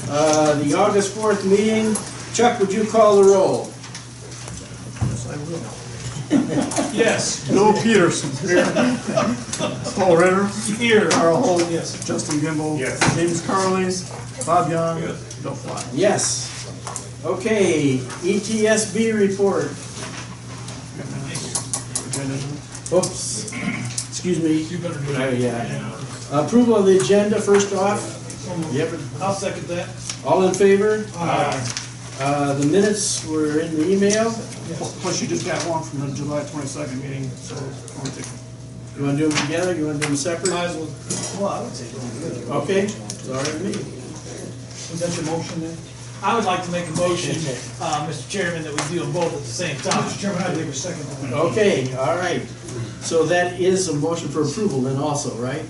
The August 4th meeting. Chuck, would you call the roll? Yes, I will. Yes. Bill Peterson. Here. Paul Ritter. Here. Carl Holt. Yes. Justin Gimbel. Yes. James Carley. Bob Young. Yes. Bill Fly. Yes. Okay, ETSB report. Oops, excuse me. You better do that. Yeah. Approval of the agenda first off. Yep. I'll second that. All in favor? Aye. The minutes were in the email. Plus you just got one from the July 22nd meeting, so I'll take them. You want to do them together? You want to do them separate? Might as well. Well, I would say do it. Okay, sorry with me. Was that your motion then? I would like to make a motion, Mr. Chairman, that we do them both at the same time. Mr. Chairman, I'd leave a second. Okay, all right. So that is a motion for approval then also, right?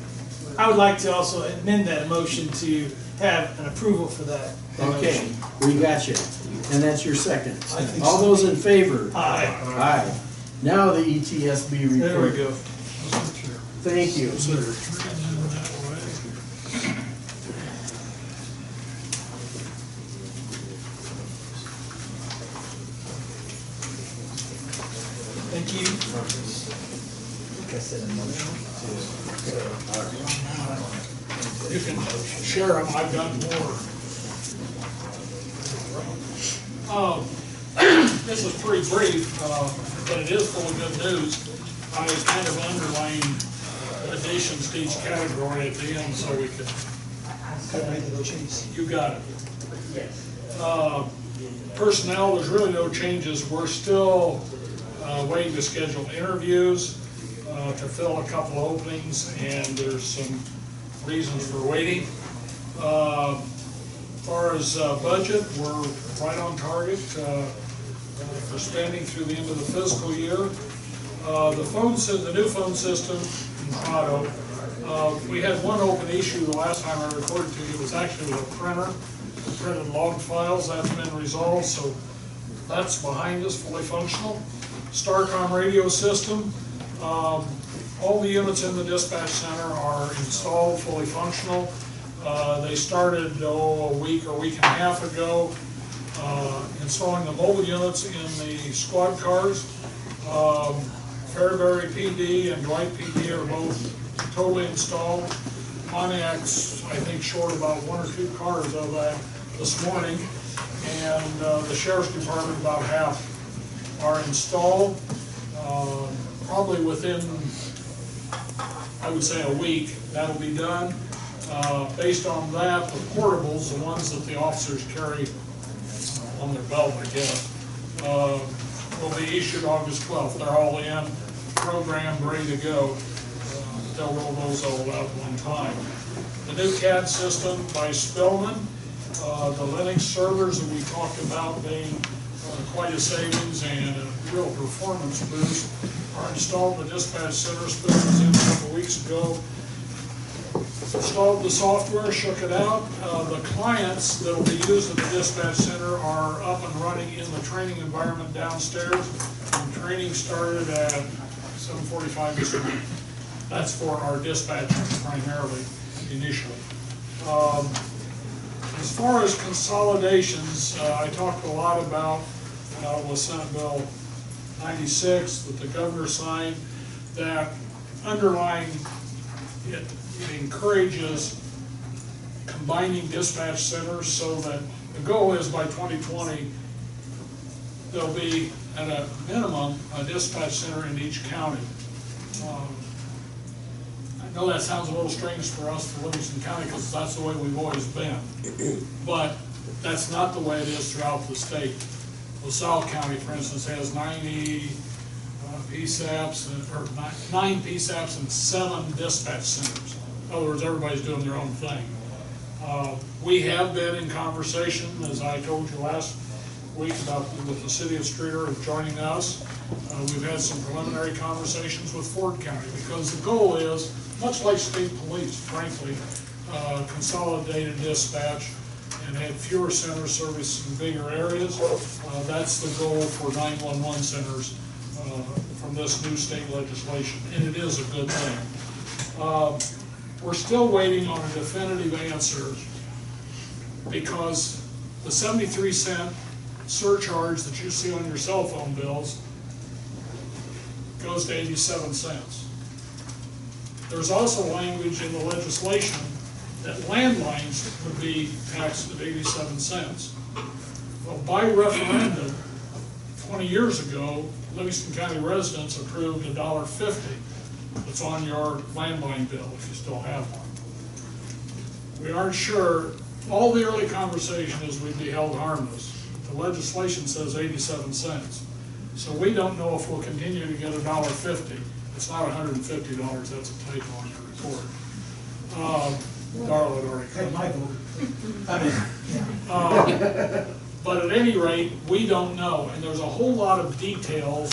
I would like to also amend that motion to have an approval for that. Okay, we got you. And that's your second. I think All so. those in favor? Aye. Aye. Now the ETSB report. There we go. Thank you. Thank you. You can share them, I've got more. This is pretty brief, but it is full of good news. I kind of underlined additions to each category at the end so we could. You got it. Personnel, there's really no changes. We're still waiting to schedule interviews to fill a couple openings, and there's some reasons for waiting. As far as budget, we're right on target for spending through the end of the fiscal year. The new phone system in Prado, we had one open issue the last time I reported to you. It was actually with a printer. We printed log files. That's been resolved, so that's behind us, fully functional. Starcom radio system. All the units in the dispatch center are installed, fully functional. They started a week and a half ago installing the mobile units in the squad cars. Fairbury PD and Dwight PD are both totally installed. Pontiac's, I think, short about one or two cars of that this morning, and the sheriff's department, about half are installed. Probably within, I would say, a week, that'll be done. Based on that, the portables, the ones that the officers carry on their belt, I guess, will be issued August 12th. They're all in, programmed, ready to go. They'll roll those all out at one time. The new CAD system by Spillman, the Linux servers that we talked about being quite a savings and a real performance boost are installed in the dispatch center. Spillman was in a couple weeks ago. Installed the software, shook it out. The clients that will be used at the dispatch center are up and running in the training environment downstairs. And training started at 7:45 this morning. That's for our dispatchers primarily, initially. As far as consolidations, I talked a lot about with Senate Bill 96 that the governor signed, that underlying it encourages combining dispatch centers so that the goal is by 2020 there'll be at a minimum a dispatch center in each county. I know that sounds a little strange for us for Livingston County because that's the way we've always been, but that's not the way it is throughout the state. LaSalle County, for instance, has 90 PSAPs, or 9 PSAPs and 7 dispatch centers. In other words, everybody's doing their own thing. We have been in conversation, as I told you last week, about with the city of Streeter of joining us. We've had some preliminary conversations with Ford County because the goal is, much like state police, frankly, consolidated dispatch and have fewer centers servicing bigger areas. That's the goal for 911 centers from this new state legislation, and it is a good thing. We're still waiting on a definitive answer because the 73-cent surcharge that you see on your cell phone bills goes to 87 cents. There's also language in the legislation that landlines would be taxed at 87 cents. Well, by referendum, 20 years ago, Livingston County residents approved $1.50 that's on your landline bill, if you still have one. We aren't sure. All the early conversation is we'd be held harmless. The legislation says 87 cents. So we don't know if we'll continue to get $1.50. It's not $150, that's a typo on your report. Darla had already Hey, covered. Michael. But at any rate, we don't know, and there's a whole lot of details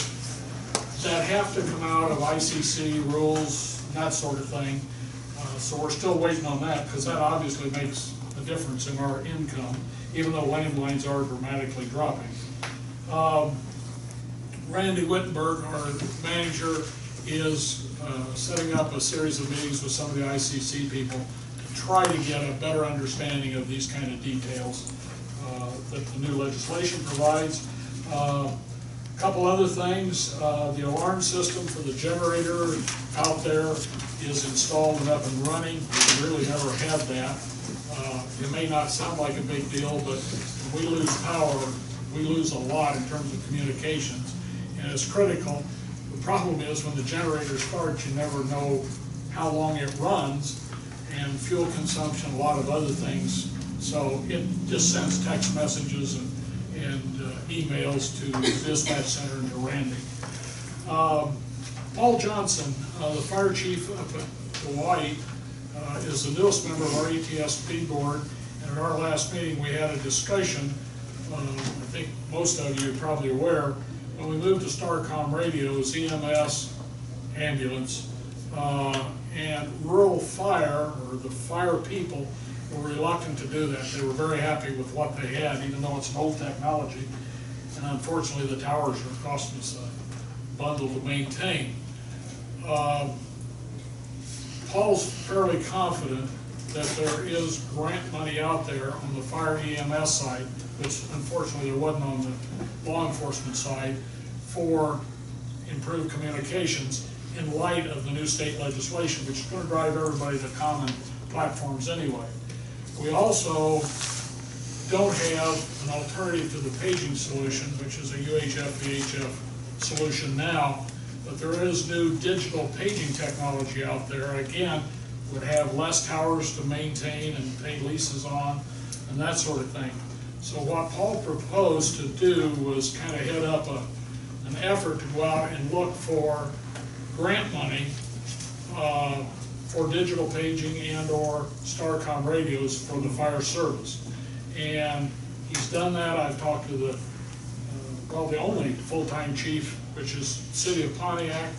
that have to come out of ICC rules, that sort of thing. So we're still waiting on that, because that obviously makes a difference in our income, even though landlines are dramatically dropping. Randy Wittenberg, our manager, is setting up a series of meetings with some of the ICC people to try to get a better understanding of these kind of details that the new legislation provides. A couple other things, the alarm system for the generator out there is installed and up and running. We really never had that. It may not sound like a big deal, but when we lose power, we lose a lot in terms of communications, and it's critical. The problem is when the generator starts, you never know how long it runs, and fuel consumption, a lot of other things. So it just sends text messages and emails to the dispatch center and to Randy. Paul Johnson, the fire chief up at Hawaii, is the newest member of our ETSP board. And at our last meeting, we had a discussion. I think most of you are probably aware, when we moved to Starcom radios, EMS, ambulance, and rural fire, or the fire people, were reluctant to do that. They were very happy with what they had, even though it's an old technology. And unfortunately, the towers are costing us a bundle to maintain. Paul's fairly confident that there is grant money out there on the fire EMS side, which unfortunately there wasn't on the law enforcement side, for improved communications in light of the new state legislation, which is going to drive everybody to common platforms anyway. We also don't have an alternative to the paging solution, which is a UHF-VHF solution now, but there is new digital paging technology out there. Again, would have less towers to maintain and pay leases on, and that sort of thing. So what Paul proposed to do was kind of head up an effort to go out and look for grant money for digital paging and or Starcom radios for the fire service. And he's done that. I've talked to the only full-time chief, which is City of Pontiac,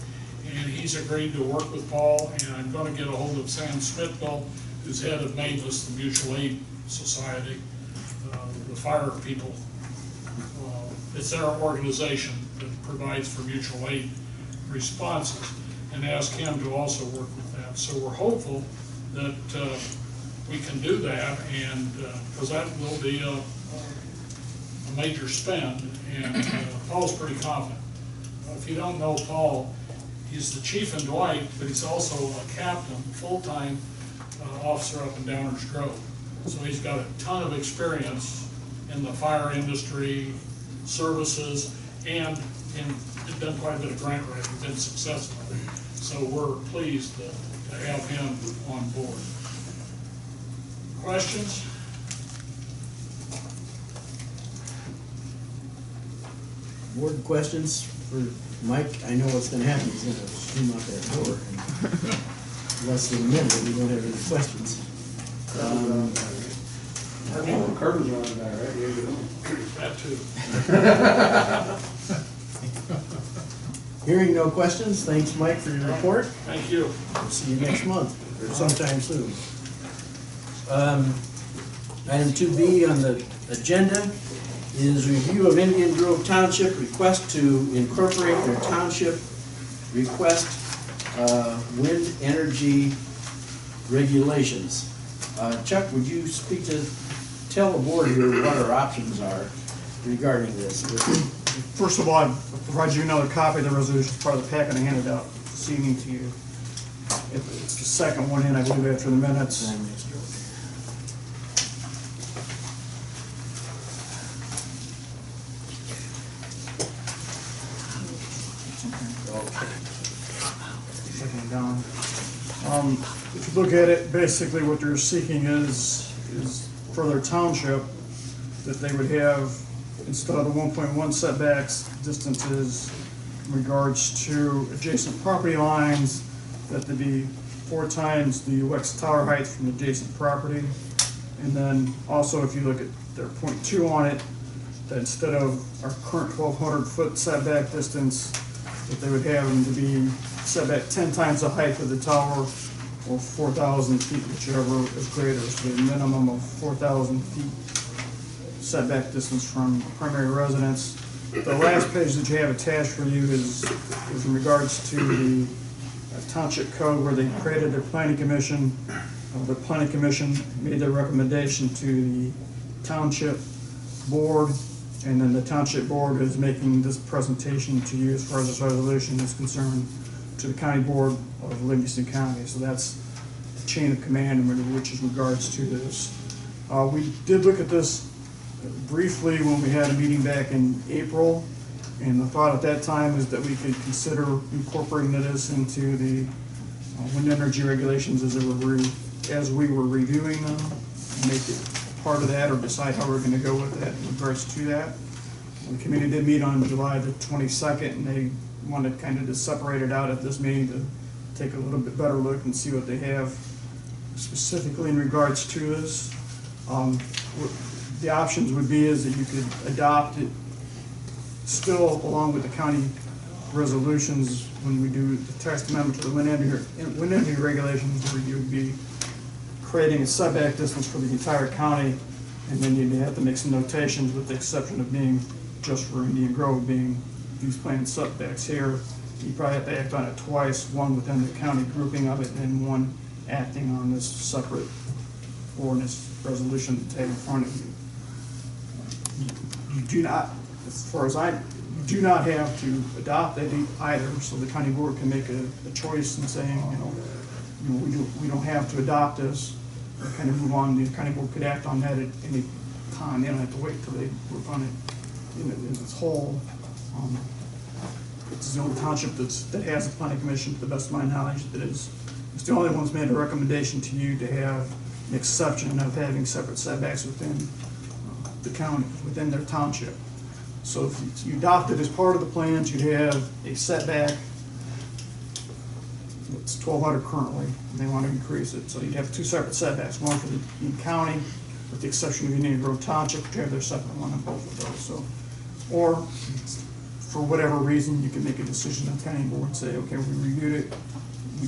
and he's agreed to work with Paul, and I'm going to get a hold of Sam Smithville, who's head of MAVIS, the Mutual Aid Society, the fire people. It's their organization that provides for mutual aid responses, and ask him to also work with that. So we're hopeful that we can do that, and because that will be a major spend, and Paul's pretty confident. If you don't know Paul, he's the chief in Dwight, but he's also a captain, full-time officer up in Downers Grove. So he's got a ton of experience in the fire industry, services, and done quite a bit of grant writing, been successful. So we're pleased to have him on board. Questions? Board questions for Mike? I know what's gonna happen, he's gonna zoom out that door in less than a minute, we don't have any questions. Curtains are on the back, right? That too. Hearing no questions, thanks Mike for your report. Thank you. See you next month, or sometime soon. Item 2B on the agenda is review of Indian Grove Township request to incorporate their township request wind energy regulations. Chuck, would you speak to tell the board here what our options are regarding this. First of all, I provide you another copy of the resolution, part of the packet I handed out this evening to you. It's the second one in, I believe, after the minutes. Second down. If you look at it, basically what they're seeking is for their township, that they would have, instead of the 1.1 setbacks distances in regards to adjacent property lines, that they be 4 times the WEX tower height from adjacent property. And then also, if you look at their .2 on it, that instead of our current 1,200 foot setback distance, that they would have them to be set back 10 times the height of the tower, or 4,000 feet, whichever is greater. So a minimum of 4,000 feet setback distance from primary residence. The last page that you have attached for you is in regards to the township code where they created their planning commission. The planning commission made their recommendation to the township board, and then the township board is making this presentation to you as far as this resolution is concerned to the county board of Livingston County. So that's the chain of command in which is regards to this. We did look at this briefly when we had a meeting back in April, and the thought at that time is that we could consider incorporating this into the wind energy regulations as we were reviewing them, and make it part of that, or decide how we're going to go with that in regards to that. The committee did meet on July the 22nd, and they wanted kind of to separate it out at this meeting to take a little bit better look and see what they have specifically in regards to this. The options would be is that you could adopt it still along with the county resolutions when we do the text amendment to the wind energy regulations, where you would be creating a setback distance for the entire county, and then you'd have to make some notations with the exception of being just for Indian Grove being these planned setbacks here. You probably have to act on it twice, one within the county grouping of it, and one acting on this separate ordinance resolution that's in front of you. You do not, as far as you do not have to adopt it either, so the county board can make a choice in saying, we don't have to adopt this, we kind of move on. The county board could act on that at any time. They don't have to wait till they work on it in its whole. It's the only township that has a planning commission, to the best of my knowledge, it's the only one that's made a recommendation to you to have an exception of having separate setbacks within the county, within their township. So if you adopt it as part of the plans, you'd have a setback. It's 1,200 currently, and they want to increase it. So you'd have 2 separate setbacks, one for the county, with the exception of Indian Grove Township, which have their separate one on both of those. So, or for whatever reason, you can make a decision on the county board and say, okay, we reviewed it, we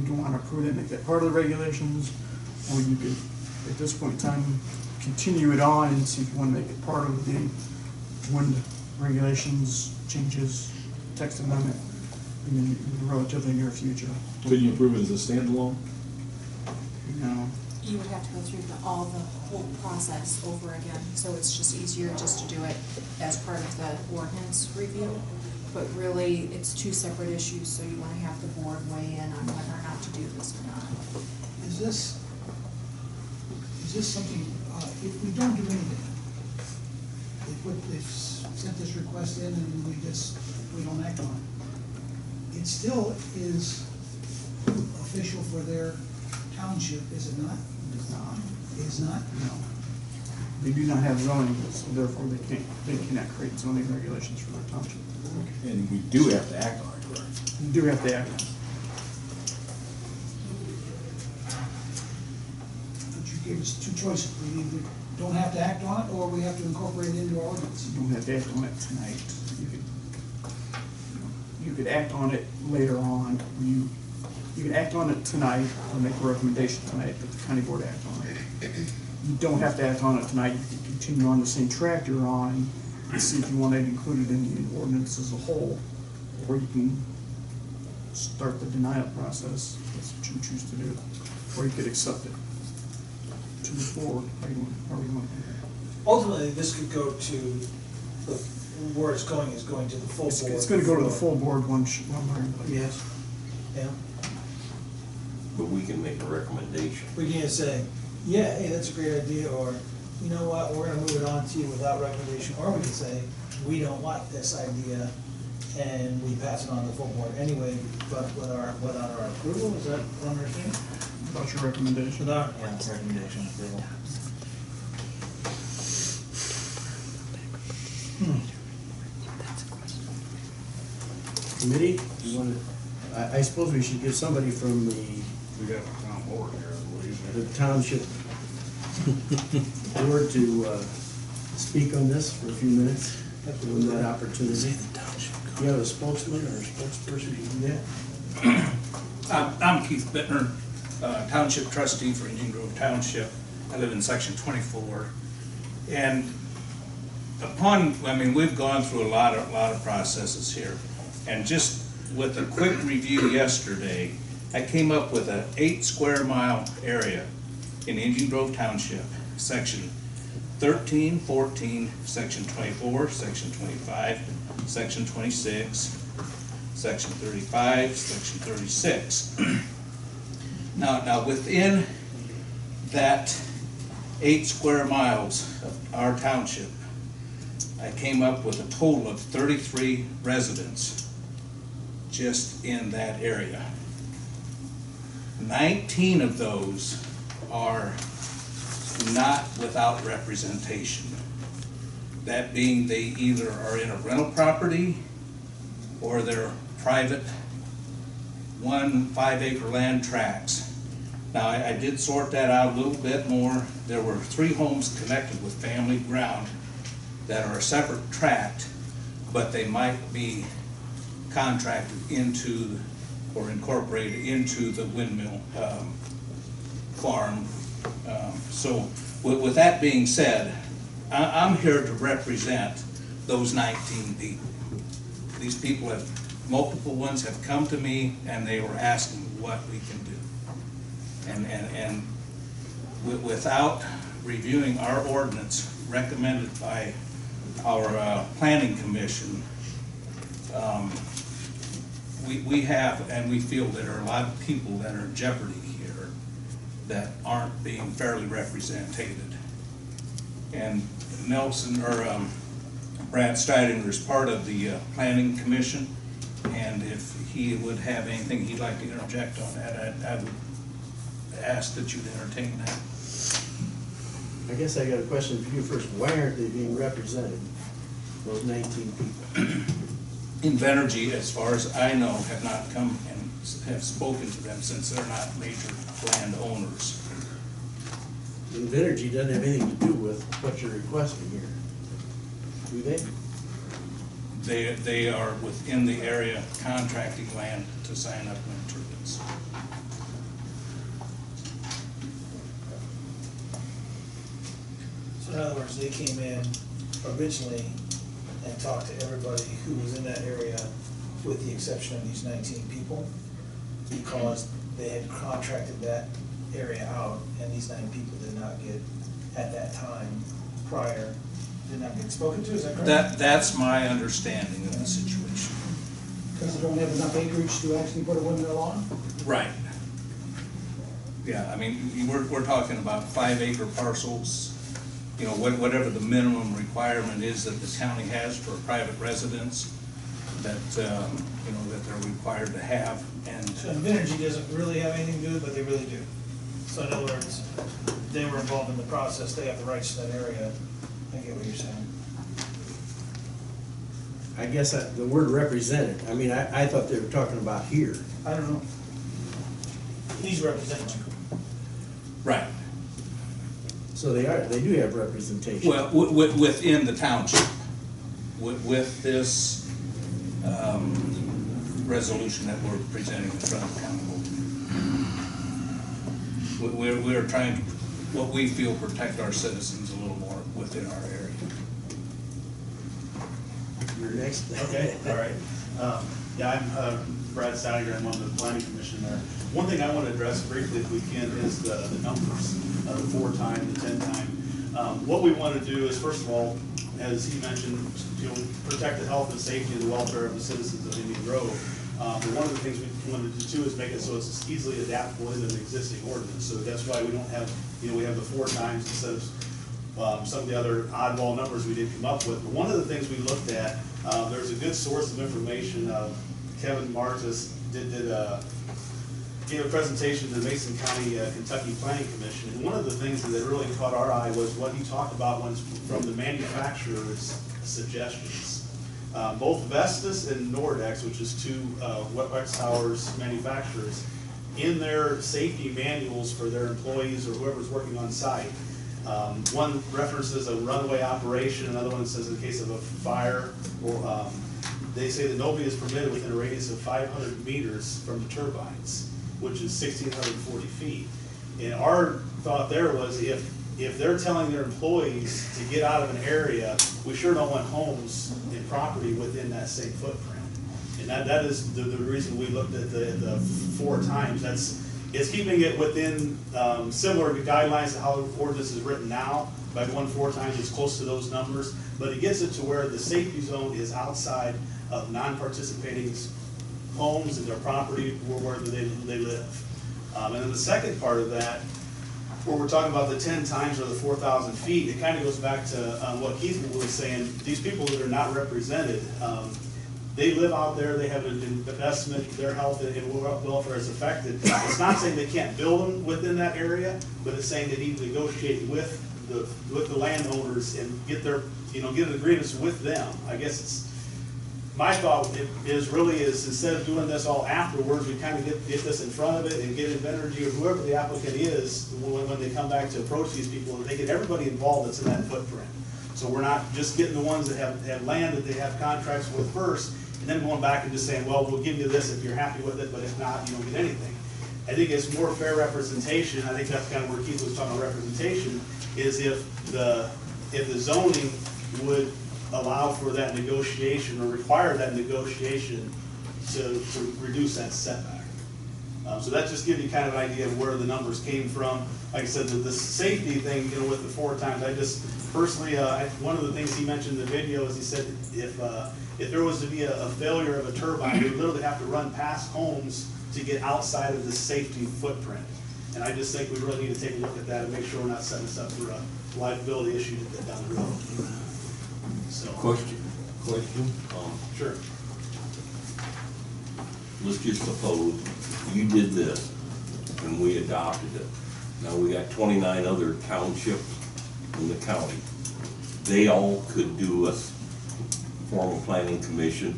don't want to approve it, make that part of the regulations, or you could, at this point in time, continue it on and see if you want to make it part of the wind regulations, changes, text amendment in the relatively near future. Could you approve it as a standalone? No. You would have to go through the whole process over again, so it's just easier just to do it as part of the ordinance review. But really, it's 2 separate issues, so you want to have the board weigh in on whether or not to do this or not. Is this something, if we don't do anything, they've sent this request in and we don't act on it, it still is official for their township, is it not? It's not. It is not? No. They do not have zoning, so therefore they cannot create zoning regulations for their township. And we do have to act on it, correct? You do have to act on it. But you gave us 2 choices. We either don't have to act on it, or we have to incorporate it into our ordinance. You don't have to act on it tonight. You could act on it later on. You can act on it tonight or make a recommendation tonight that the county board act on it. You don't have to act on it tonight. You can continue on the same track you're on and see if you want it included in the ordinance as a whole, or you can start the denial process. That's what you choose to do, or you could accept it to move forward. How do you want? Ultimately, this could go to, where it's going is going to the full board. It's gonna go to the full board one way. Yes. Yeah, But we can make a recommendation. we can say, yeah, hey, that's a great idea, or, you know what, we're gonna move it on to you without recommendation, or we can say, we don't like this idea, and we pass it on to the full board anyway, but without our approval, is that what I'm understanding? About your recommendation. Without, recommendation approval. Committee, you want to, I suppose we should give somebody from We got a town board here, I believe. the township board to speak on this for a few minutes, given that opportunity. Do you have a spokesman or a spokesperson to do that? I'm Keith Bittner, Township Trustee for Indian Grove Township. I live in Section 24. And we've gone through a lot of processes here. And just with a quick review yesterday, I came up with an 8 square mile area in Indian Grove Township, Section 13, 14, Section 24, Section 25, Section 26, Section 35, Section 36. Now within that 8 square miles of our township, I came up with a total of 33 residents just in that area. 19 of those are not without representation. That being they either are in a rental property or they're private 5-acre land tracts. Now I did sort that out a little bit more. There were 3 homes connected with family ground that are a separate tract, but they might be contracted into or incorporated into the windmill farm. So with that being said, I'm here to represent those 19 people. These people multiple ones have come to me and they were asking what we can do. And without reviewing our ordinance recommended by our planning commission, we have and we feel that there are a lot of people that are in jeopardy here that aren't being fairly represented. And Brad Steidinger is part of the planning commission, and if he would have anything he'd like to interject on that, I would ask that you'd entertain that. I guess I got a question for you first. Why aren't they being represented, those 19 people? Invenergy, as far as I know, have not come and have spoken to them since they're not major landowners. Invenergy doesn't have anything to do with what you're requesting here, do they? They are within the area contracting land to sign up wind turbines. so in other words, they came in originally and talked to everybody who was in that area with the exception of these 19 people, because they had contracted that area out, and these 9 people did not get, at that time prior, did not get spoken to, is that correct? That's my understanding of the situation. Because they don't have enough acreage to actually put a windmill on? Right. Yeah, I mean, we're talking about 5-acre parcels, you know, whatever the minimum requirement is that the county has for a private residence, that, you know, that they're required to have. And So Invenergy doesn't really have anything to do with it, but they really do. So in other words, they were involved in the process, they have the rights to that area. I get what you're saying. I guess the word represented, I mean, I thought they were talking about here. I don't know. He's representing you. right. So they do have representation. Well, within the township, with this resolution that we're presenting in front of the county board. We're trying to, what we feel, protect our citizens a little more within our area. You're next. Okay, all right. Yeah, I'm Brad Steiger, I'm on the planning commission there. One thing I want to address briefly, if we can, is the numbers. the 4-time, the 10-time. What we want to do is, first of all, as he mentioned, protect the health and safety and the welfare of the citizens of Indian Grove. But one of the things we wanted to do is make it so it's easily adaptable into an existing ordinance. So that's why we don't have, we have the 4 times instead of some of the other oddball numbers we did come up with. But one of the things we looked at, there's a good source of information. Kevin Martis gave a presentation to the Mason County, Kentucky Planning Commission. And one of the things that really caught our eye was what he talked about from the manufacturer's suggestions. Both Vestas and Nordex, which is 2 Wex Towers manufacturers, in their safety manuals for their employees or whoever's working on site, one references a runaway operation, another one says in case of a fire, or they say that nobody is permitted within a radius of 500 meters from the turbines, which is 1,640 feet. And our thought there was if they're telling their employees to get out of an area, we sure don't want homes and property within that same footprint. And that is the reason we looked at the 4 times. It's keeping it within similar guidelines to how the ordinance is written now. By going 4 times, it's close to those numbers, but it gets it to where the safety zone is outside of non-participating homes and their property where they live. And then the second part of that, where we're talking about the 10 times or the 4,000 feet, it kind of goes back to what Keith was saying. These people that are not represented, they live out there, they have an investment, their health and welfare is affected. It's not saying they can't build them within that area, but it's saying they need to negotiate with the landowners and get get agreements with them. I guess it's, my thought is instead of doing this all afterwards, we kind of get this in front of it and get Invenergy or whoever the applicant is, when they come back to approach these people, they get everybody involved that's in that footprint. So we're not just getting the ones that have land that they have contracts with first, and then going back and just saying, well, we'll give you this if you're happy with it, but if not, you don't get anything. I think it's more fair representation. I think that's kind of where Keith was talking about representation, is if the zoning would allow for that negotiation or require that negotiation to reduce that setback. So that just gives you kind of an idea of where the numbers came from. Like I said, the safety thing, with the 4 times, I just personally, one of the things he mentioned in the video is he said if there was to be a failure of a turbine, we would literally have to run past homes to get outside of the safety footprint. And I just think we really need to take a look at that and make sure we're not setting us up for a liability issue down the road. So. Question. Sure. Let's just suppose you did this and we adopted it. Now we got 29 other townships in the county. They all could do a formal planning commission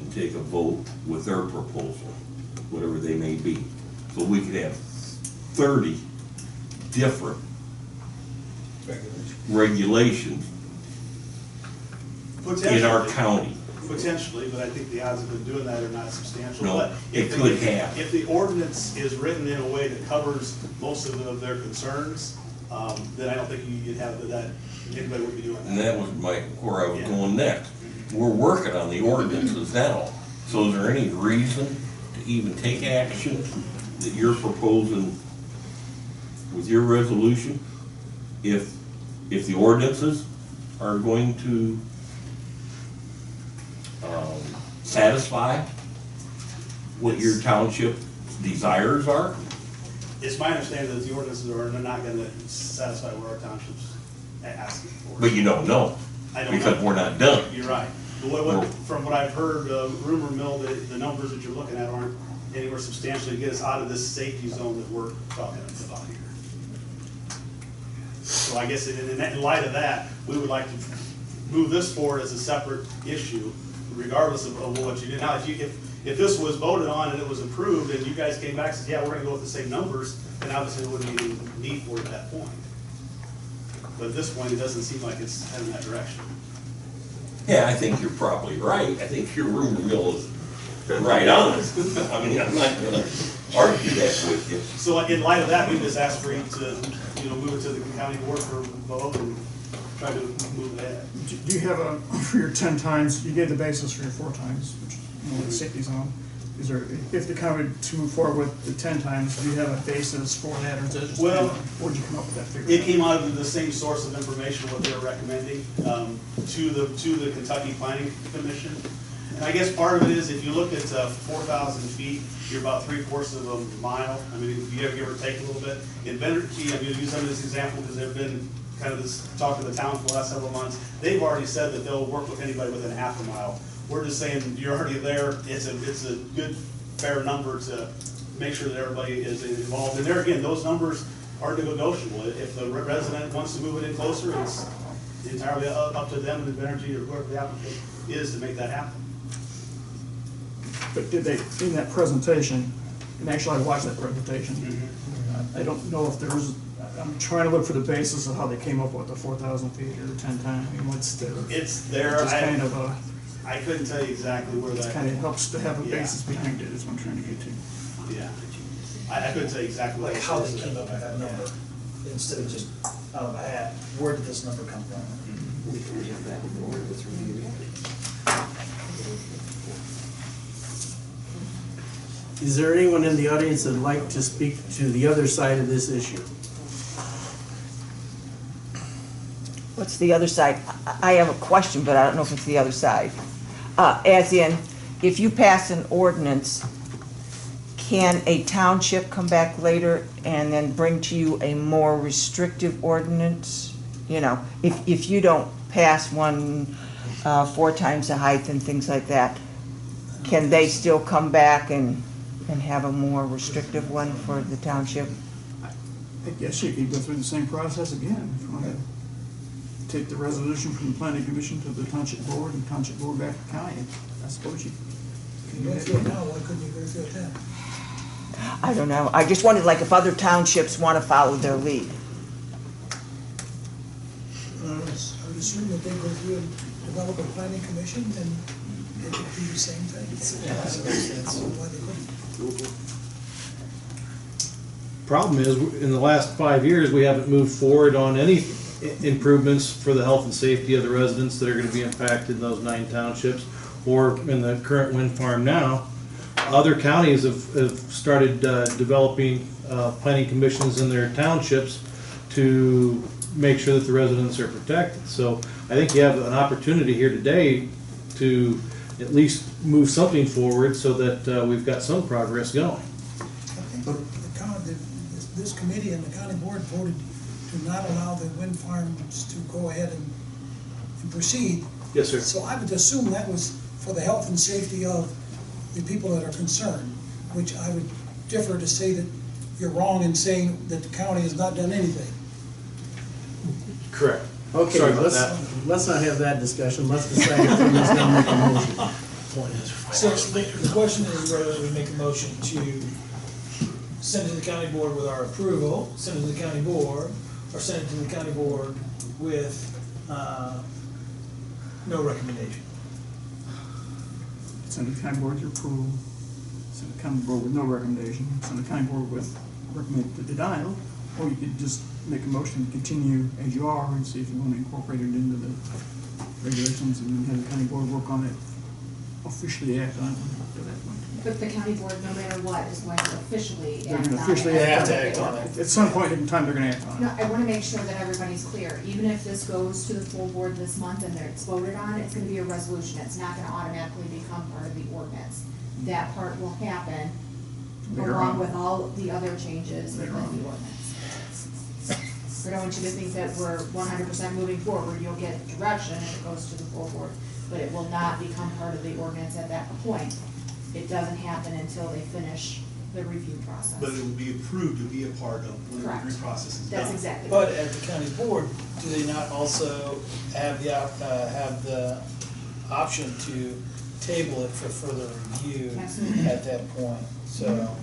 and take a vote with their proposal, whatever they may be. So we could have 30 different regulations in our county. Potentially, but I think the odds of them doing that are not substantial. No, but it could have. If the ordinance is written in a way that covers most of their concerns, then I don't think you'd have that, anybody would be doing that. And that was where I was going next. We're working on the ordinances now. So is there any reason to even take action that you're proposing with your resolution if the ordinances are going to satisfy what your township desires are? It's my understanding that the ordinances are not going to satisfy what our township's asking for. But you don't know, because we're not done. You're right. From what I've heard, rumor mill, the numbers that you're looking at aren't anywhere substantially to get us out of this safety zone that we're talking about here. So I guess in light of that, we would like to move this forward as a separate issue, regardless of what you did. Now, if this was voted on and it was approved, and you guys came back and said, yeah, we're going to go with the same numbers, then obviously there wouldn't be any need for it at that point. But at this point, it doesn't seem like it's heading that direction. Yeah, I think you're probably right. I think your rumor mill is right on. I mean, I'm not going to argue that with you. So in light of that, we just asked for you to move it to the county board for vote and try to move that. Do you have for your 10 times, you gave the basis for your 4 times, which is the safety zone. is there, if the county to move forward with the 10 times, do you have a basis for that, or is it just? Well, Where'd you come up with that figure? It came out of the same source of information, what they're recommending, to the Kentucky Planning Commission. And I guess part of it is, if you look at 4,000 feet, you're about 3/4 of a mile. I mean, if you ever give or take a little bit. In Benderkey, I'm gonna use them as an example, because they've been kind of this talk to the town for the last several months. They've already said that they'll work with anybody within half a mile. We're just saying, you're already there, it's a good, fair number to make sure that everybody is involved. And there again, those numbers are negotiable. If the resident wants to move it in closer, it's entirely up to them and the energy or whoever the applicant is to make that happen. But did they, in that presentation, and actually I watched that presentation, I don't know if there was, I'm trying to look for the basis of how they came up with the 4,000 feet or the 10 times. I mean, what's the? It's there. Just kind of a. I couldn't tell you exactly where that. It kind of helps to have a Yeah. basis behind it, is what I'm trying to get to. Yeah. I couldn't tell you exactly what. Like how they came up with that number, instead of just out of a hat, where did this number come from? Is there anyone in the audience that'd like to speak to the other side of this issue? What's the other side? I have a question, but I don't know if it's the other side. As in, if you pass an ordinance, can a township come back later and then bring to you a more restrictive ordinance? You know, if you don't pass one 4 times the height and things like that, can they still come back and have a more restrictive one for the township? I guess you could go through the same process again. If you want to take the resolution from the planning commission to the township board and township board back to the county, I suppose you can do You go through it that. now, why couldn't you go through it then? I don't know. I just wondered, like, if other townships want to follow their lead. I would assume that they go through and develop a planning commission, and they could do the same thing. Why they couldn't? Problem is, in the last 5 years, we haven't moved forward on any improvements for the health and safety of the residents that are gonna be impacted in those 9 townships, or in the current wind farm now. Other counties have started developing planning commissions in their townships to make sure that the residents are protected. So I think you have an opportunity here today to at least move something forward so that we've got some progress going. I think this committee and the county board voted to not allow the wind farms to go ahead and proceed. Yes, sir. So I would assume that was for the health and safety of the people that are concerned, which I would differ to say that you're wrong in saying that the county has not done anything. Correct. Okay, Sorry about let's not have that discussion. Let's decide if we're just gonna make a motion. So the question is whether we make a motion to send it to the county board with our approval, send it to the county board, or send it to the county board with no recommendation. Send the county board your approval, send the county board with no recommendation, send the county board with recommend the denial, or you could just make a motion to continue as you are and see if you want to incorporate it into the regulations and then have the county board work on it, officially act on it after that point. But the county board, no matter what, is going to officially They're act gonna on officially it. act on it. Act on it. At some point in time, they're gonna act on No, it. I wanna make sure that everybody's clear, even if this goes to the full board this month and it's voted on, it's gonna be a resolution, it's not gonna automatically become part of the ordinance. That part will happen Later along on. with all the other changes within Later the on. ordinance. I don't want you to think that we're 100% moving forward, you'll get direction if it goes to the full board, but it will not become part of the ordinance at that point. It doesn't happen until they finish the review process. But it will be approved to be a part of when the Correct. review process is done. That's exactly. But at the county board, do they not also have the option to table it for further review Absolutely. at that point? So,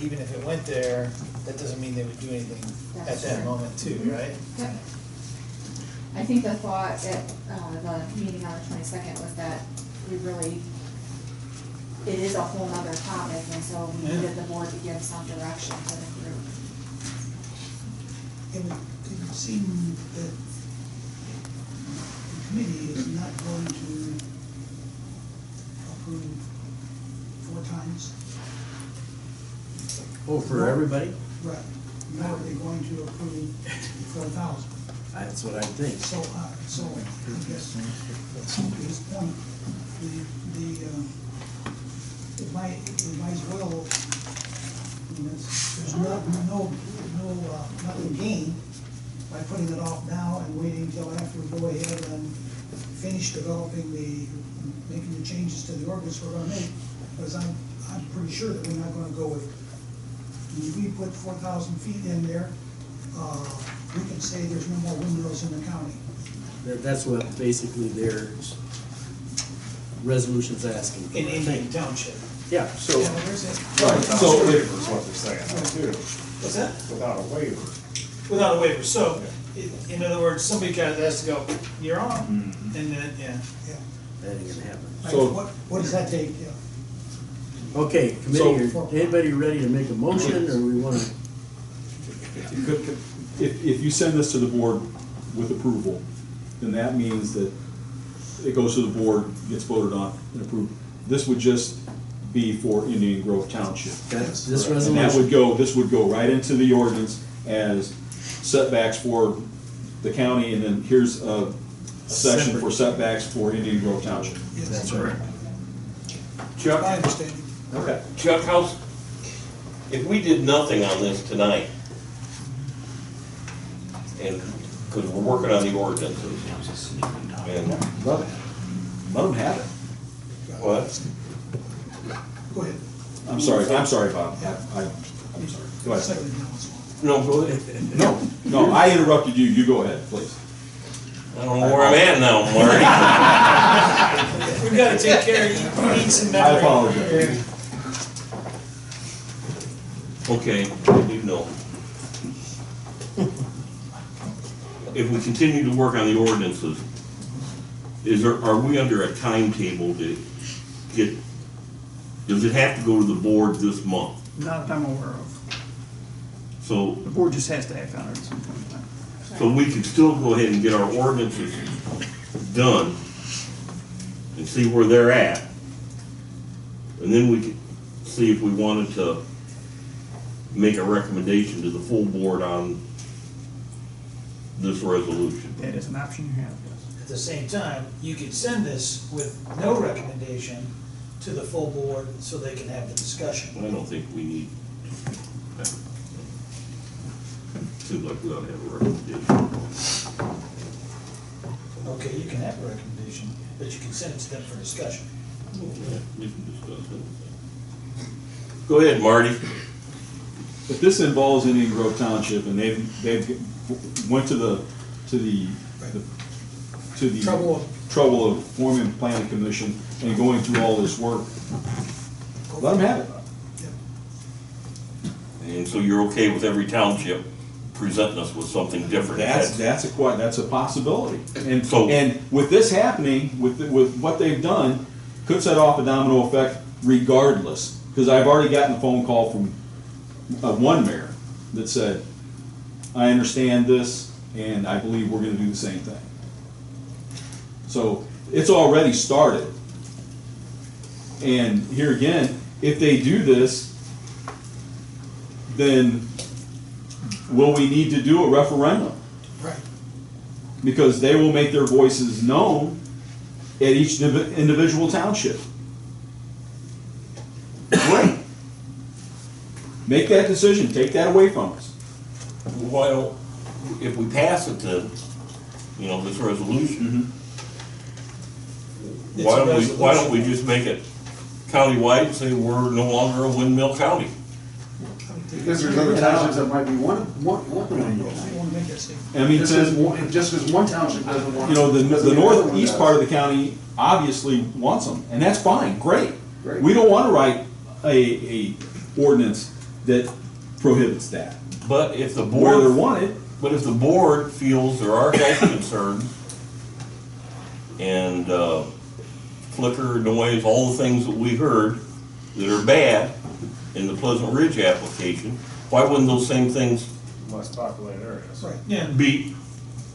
even if it went there, that doesn't mean they would do anything at That's that true. moment too, right? Yep. I think the thought at the meeting on the 22nd was that we really, it is a whole nother topic, and so we needed the board to give some direction to the group. It would seem that the committee is not going to approve times. Oh, for everybody? Right. Nor are they going to approve 4,000. That's what I think. So I guess, to his point, it might as well, I mean, there's nothing gained by putting it off now and waiting until after we go ahead and finish making the changes to the ordinance we're gonna make, because I'm pretty sure that we're not gonna go with, when we put 4,000 feet in there, we can say there's no more windmills in the county. That's what basically their resolution's asking for. In I Indian think. Township. Yeah, So, there's it. So waiver is what they're saying, too, What's that? without a waiver. Without a waiver, so, in other words, somebody kind of has to go, you're on, Mm-hmm. and then, yeah. Yeah. that ain't gonna happen. So- What does that take? Yeah. Okay, committee, are anybody ready to make a motion, or we wanna? If you send this to the board with approval, then that means that it goes to the board, gets voted on and approved. This would just be for Indian Grove Township. That's this And that resolution. this would go right into the ordinance as setbacks for the county, and then here's a section for setbacks for Indian Grove Township. Yes. That's right. My Chuck, understanding. Okay. Chuck, if we did nothing on this tonight, and, because we're working on the ordinances, and, Let them have it. what? Go ahead. I'm sorry, Bob. I'm sorry. Go ahead. Second now as No, go ahead. No, I interrupted you. You go ahead, please. I don't know where I'm at now, Marty. We've got to take care of you, need some memory. I apologize. Okay, you know. If we continue to work on the ordinances, are we under a timetable to get, does it have to go to the board this month? Not that I'm aware of. So, The board just has to act on it at some point in time. so we can still go ahead and get our ordinances done and see where they're at. And then we can see if we wanted to make a recommendation to the full board on this resolution. That is an option you have, yes. At the same time, you could send this with no recommendation to the full board so they can have the discussion. I don't think we need, seems like we ought to have a recommendation. Okay, you can have a recommendation, but you can send it to them for discussion. We can discuss it. Go ahead, Marty. If this involves Indian Grove Township and they've went to the trouble of forming a planning commission and going through all this work, let them have it. And so you're okay with every township presenting us with something different? That's a possibility. And So- and with this happening, with what they've done, could set off a domino effect regardless. Because I've already gotten a phone call from one mayor that said, I understand this and I believe we're gonna do the same thing. So it's already started. And here again, if they do this, then will we need to do a referendum? Right. Because they will make their voices known at each individual township. Great. Make that decision, take that away from us. Why don't, if we pass it to, this resolution, It's why a don't we resolution. just make it countywide and say we're no longer a windmill county? Because there's other townships that might be one of I don't want to make that statement. I mean, just because one township doesn't want. the northeast part of the county obviously wants them, and that's fine, great. Great. We don't want to write a ordinance that prohibits that. But if the Where they're board, wanted, but if the board feels there are health concerns and flicker, noise, all the things that we heard that are bad in the Pleasant Ridge application, why wouldn't those same things Less populated areas. Right. Yeah. be,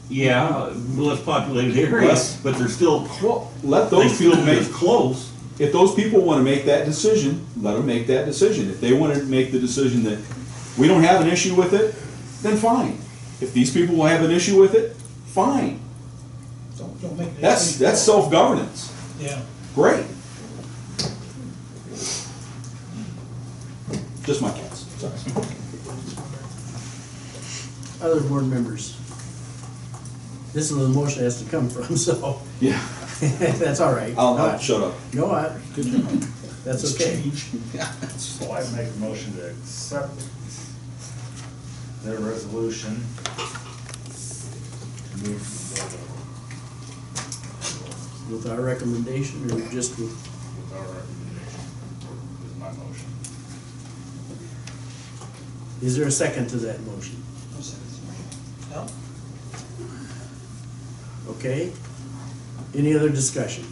less populated areas, but they're still, well, let they those feel people make, it's close. if those people wanna make that decision, let them make that decision. If they wanna make the decision that we don't have an issue with it, then fine. If these people will have an issue with it, fine. Don't make it. That's self-governance. Yeah. Great. Just my cats. Sorry. Other board members? This is where the motion has to come from, so Yeah. that's all right. I'll shut up. No, that's okay. So I make a motion to accept their resolution to move With our recommendation, or just with, with our recommendation, is my motion. is there a second to that motion? No? Okay. Any other discussion?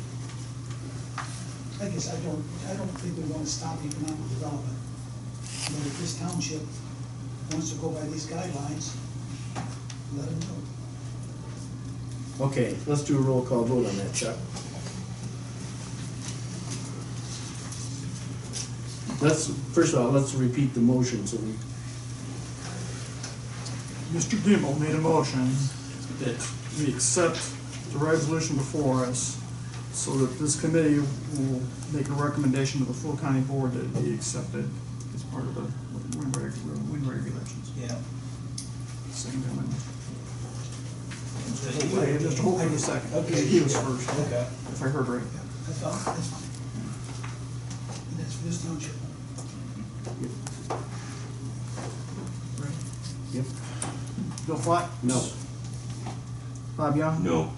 I guess I don't think we want to stop economic development. But if this township wants to go by these guidelines, let them know. Okay, let's do a roll call vote on that, Chuck. First of all, let's repeat the motion, so we, Mr. Gimbel made a motion that we accept the resolution before us, so that this committee will make a recommendation to the full county board that it be accepted as part of the wind regulations. Yeah. Same amendment. So Wait, just hold for a second. Okay. He was first, Okay. if I heard right. That's fine, that's fine. And that's for this township. yep, Bill Flack? no. Bob Young? No.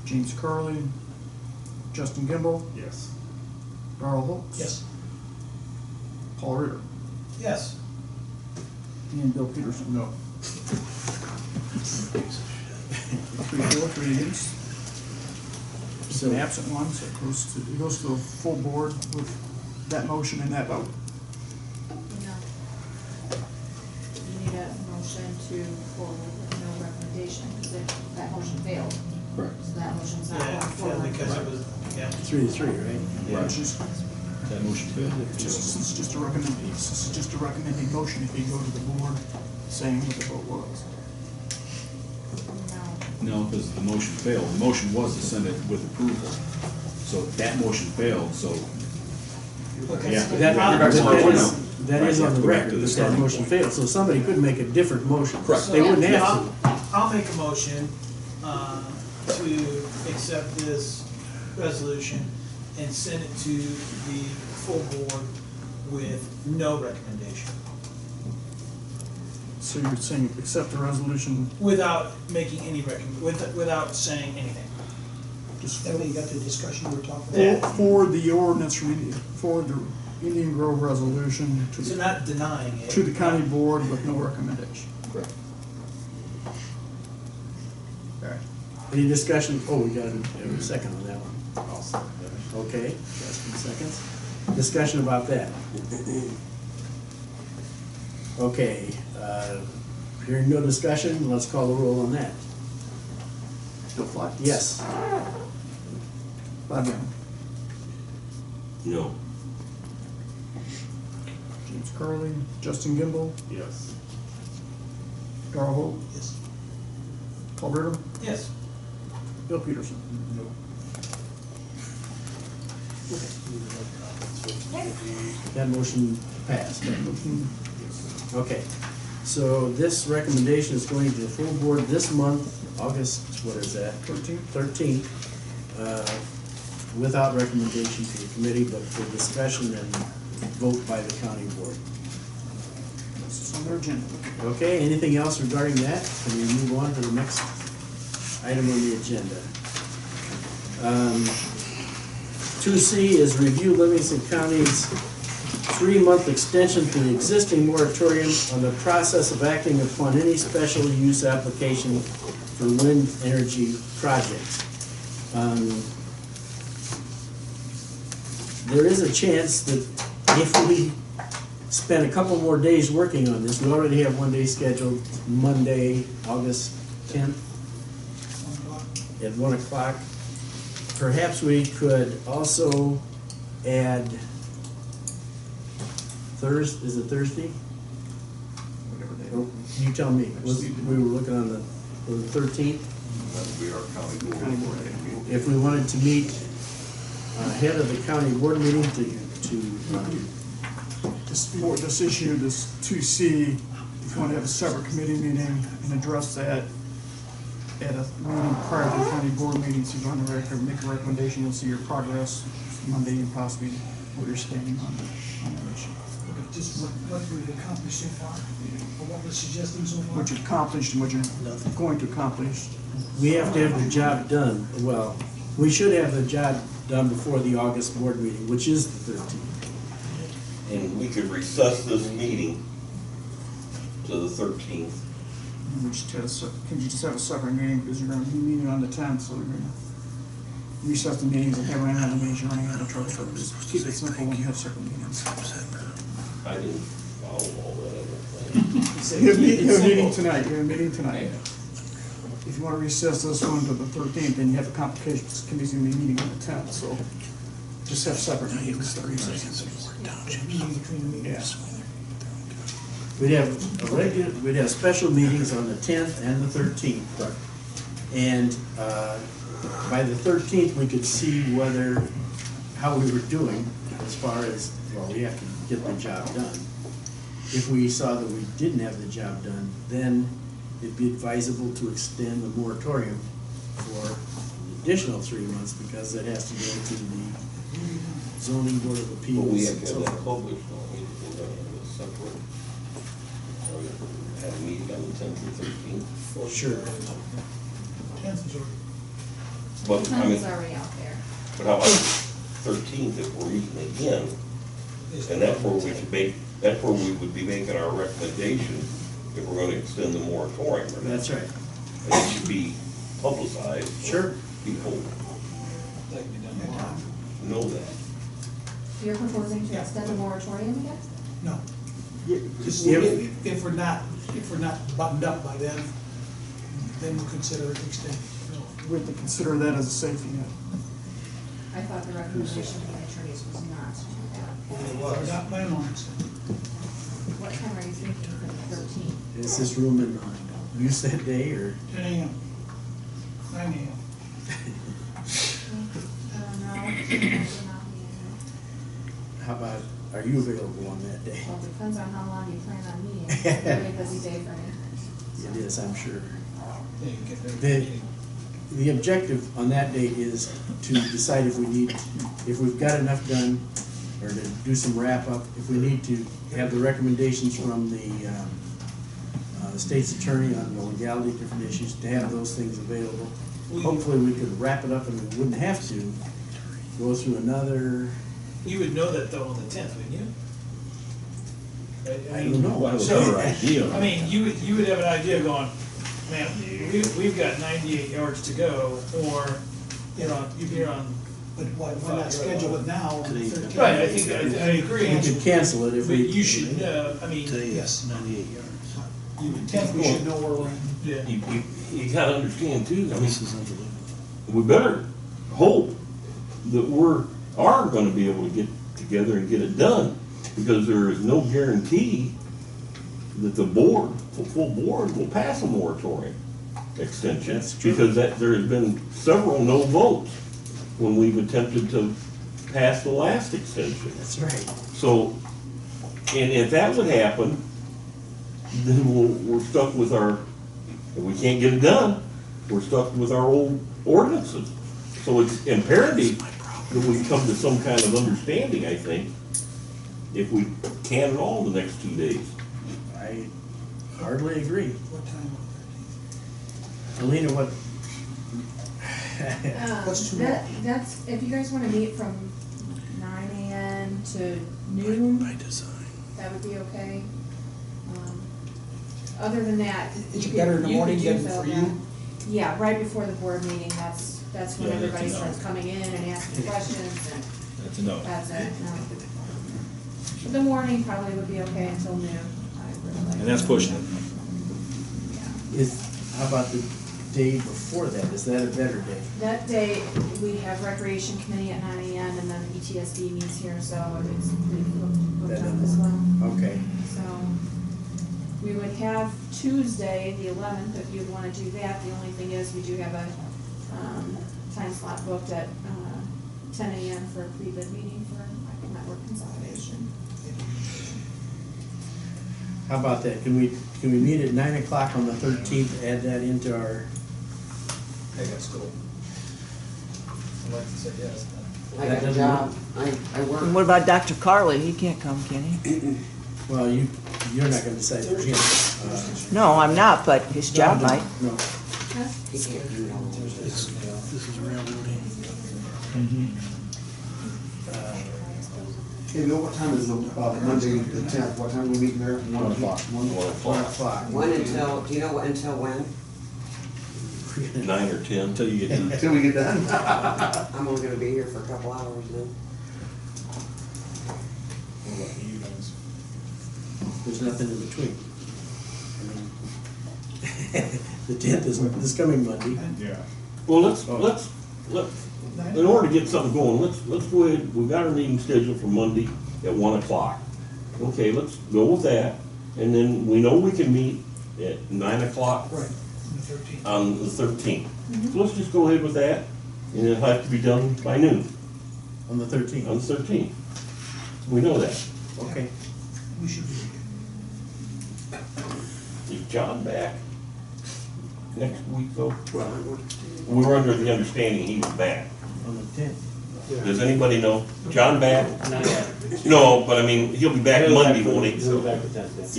James Curley? Justin Gimbel? Yes. Darrell Holtz? Yes. Paul Ritter? Yes. And Bill Peterson? No. 3 for, 3 against. Just an absent one, so it goes to the full board with that motion and that vote. No. You need a motion to forward with no recommendation, because that motion failed. Correct. So that motion's not Yeah, going forward. because it was, yeah. 3-3, right? Right. Which is, That motion failed. it's just a recommending motion if you go to the board saying what the vote was. No. No, because the motion failed. The motion was to send it with approval. So that motion failed, so. Okay. Yeah. That is on the Go back record, to the that that starting motion point. failed, so somebody could make a different motion. Correct. They wouldn't So, have to. I'll make a motion, to accept this resolution and send it to the full board with no recommendation. So you're saying accept the resolution, Without making any without saying anything. just That way you got the discussion we were talking about. forward the ordinance from forward the Indian Grove resolution to So the, not denying it. to the county board with no recommendation. Correct. Any discussion? Oh, we got a second on that one. I'll second that. Okay, Justin seconds. Discussion about that. Okay, hearing no discussion, let's call the roll on that. Bill Flack? Yes. Bob Young? No. James Curley? Justin Gimbel? Yes. Darrell Holt? Yes. Paul Ritter? Yes. Bill Peterson? That motion passed. Motion Okay, so this recommendation is going to the full board this month, August, what is that? 13th, without recommendation to the committee, but for discussion and vote by the county board. It's on their agenda. Okay, anything else regarding that? Can we move on to the next item on the agenda? 2C is review Livingston County's 3-month extension to the existing moratorium on the process of acting upon any special use application for wind energy projects. There is a chance that if we spend a couple more days working on this, we already have one day scheduled, Monday, August 10th at 1 o'clock. Perhaps we could also add is it Thursday? Whatever they Oh, you tell me. We were looking on the 13th. That'd be our county board. County board meeting. If we wanted to meet ahead of the county board meeting This issue, this 2C, if you want to have a separate committee meeting and address that at a meeting prior to the county board meeting, so you go on the record, make a recommendation, you'll see your progress Monday and possibly where you're standing on that issue. Just what we've accomplished so far, or what we're suggesting so far. What you've accomplished and what you're going to accomplish. we have to have the job done. Well, we should have the job done before the August board meeting, which is the 13th. And we could recess this meeting to the 13th. We just had can you just have a separate meeting, because you're gonna be meeting on the 10th, so we're gonna recess the meetings and have running out of meetings, you're running out of trouble, so just keep it simple when you have separate meetings. I didn't follow all that other thing. You have a meeting tonight, If you wanna recess this one to the 13th, then you have a complications committee meeting on the 10th, so just have separate meetings. Meeting between the meetings. We'd have special meetings on the 10th and the 13th. And by the 13th, we could see how we were doing as far as, well, we have to get the job done. If we saw that we didn't have the job done, then it'd be advisable to extend the moratorium for an additional 3 months, because that has to go to the zoning board of appeals. But we have and to so have that forth. published, don't we? We're gonna have a separate, or have a meeting on the 10th or 13th. Sure. 10th is already. But, I mean, It's already out there. but how about 13th if we're meeting again? And that's where we would be making our recommendation if we're gonna extend the moratorium. or not. That's right. And it should be publicized. so Sure. People know that. You're proposing to extend the moratorium again? No. Just Yeah. if we're not buttoned up by then we'll consider it extended. We have to consider that as a safety net. I thought the recommendation from the attorneys was not to do that. We're not by law. What time are you thinking for the 13th? Is this room in, you said day or? 10 a.m. 9 a.m. No. How about, are you available on that day? Well, it depends on how long you plan on meeting. It's a very busy day for me. It is, I'm sure. Yeah, you get that The, meeting. the objective on that day is to decide if we've got enough done, or to do some wrap up, if we need to have the recommendations from the state's attorney on the legality of different issues, to have those things available. Hopefully, we could wrap it up and we wouldn't have to go through another, You would know that though on the 10th, wouldn't you? I don't know. I have a better idea. I mean, you would have an idea going, man, we've got 98 yards to go, or you're on. But why not schedule it now? on the 13th? Right, I think, I agree. we could cancel it if But we. you should know, I mean, Yes. 98 yards. You would think we should know where we're at. yeah. You gotta understand too, I mean, we better hope that are gonna be able to get together and get it done, because there is no guarantee that the full board will pass a moratorium extension. That's true. Because there has been several no votes when we've attempted to pass the last extension. That's right. So, and if that would happen, then we're stuck with if we can't get it done, we're stuck with our old ordinances. So it's imperative that we come to some kind of understanding, I think, if we can at all the next 2 days. I hardly agree. What time Alina, what? What's too long? That's, if you guys wanna meet from 9 a.m. to noon, that would be okay. Other than that. Is you it could- better in the you could morning do than so for then. you? Yeah, right before the board meeting, that's when Yeah, everybody that's a no. starts coming in and asking questions, and That's a no. that's it, no. The morning probably would be okay until noon. I would really like And that's to. pushing it. Yeah. How about the day before that? Is that a better day? That day, we have Recreation Committee at 9 AM and then ETSD meets here, so it's booked up as well. Okay. So, we would have Tuesday, the 11th, if you'd wanna do that. The only thing is, we do have a, time slot booked at, 10 AM for a pre-bid meeting for network consolidation. How about that? Can we meet at 9 o'clock on the 13th, add that into our, I got school. I'd like to say yes. I That got a doesn't job, I And work. what about Dr. Carley? He can't come, can he? well, you're not gonna decide for him. No, I'm not, but his job No, might. No. He can't do it all. This is railroading. Hey, you know what time is Monday the 10th? What time we meeting there? 1 o'clock. 1 o'clock. When until, do you know what, until when? 9 or 10 until you get done. Until we get done. I'm only gonna be here for a couple hours then. What about the evenings? There's nothing in between. I mean, the 10th is this coming Monday. Yeah. Well, let's, in order to get something going, let's go ahead, we've got our meeting scheduled for Monday at 1 o'clock. Okay, let's go with that, and then we know we can meet at 9 o'clock Right, on the 13th. on the 13th. So let's just go ahead with that, and it'll have to be done by noon On the 13th. on the 13th. We know that. Okay. We should be good. Is John back next week though? We were under the understanding he was back. On the 10th. Does anybody know? John back? No, but I mean, he'll be back Monday, won't he?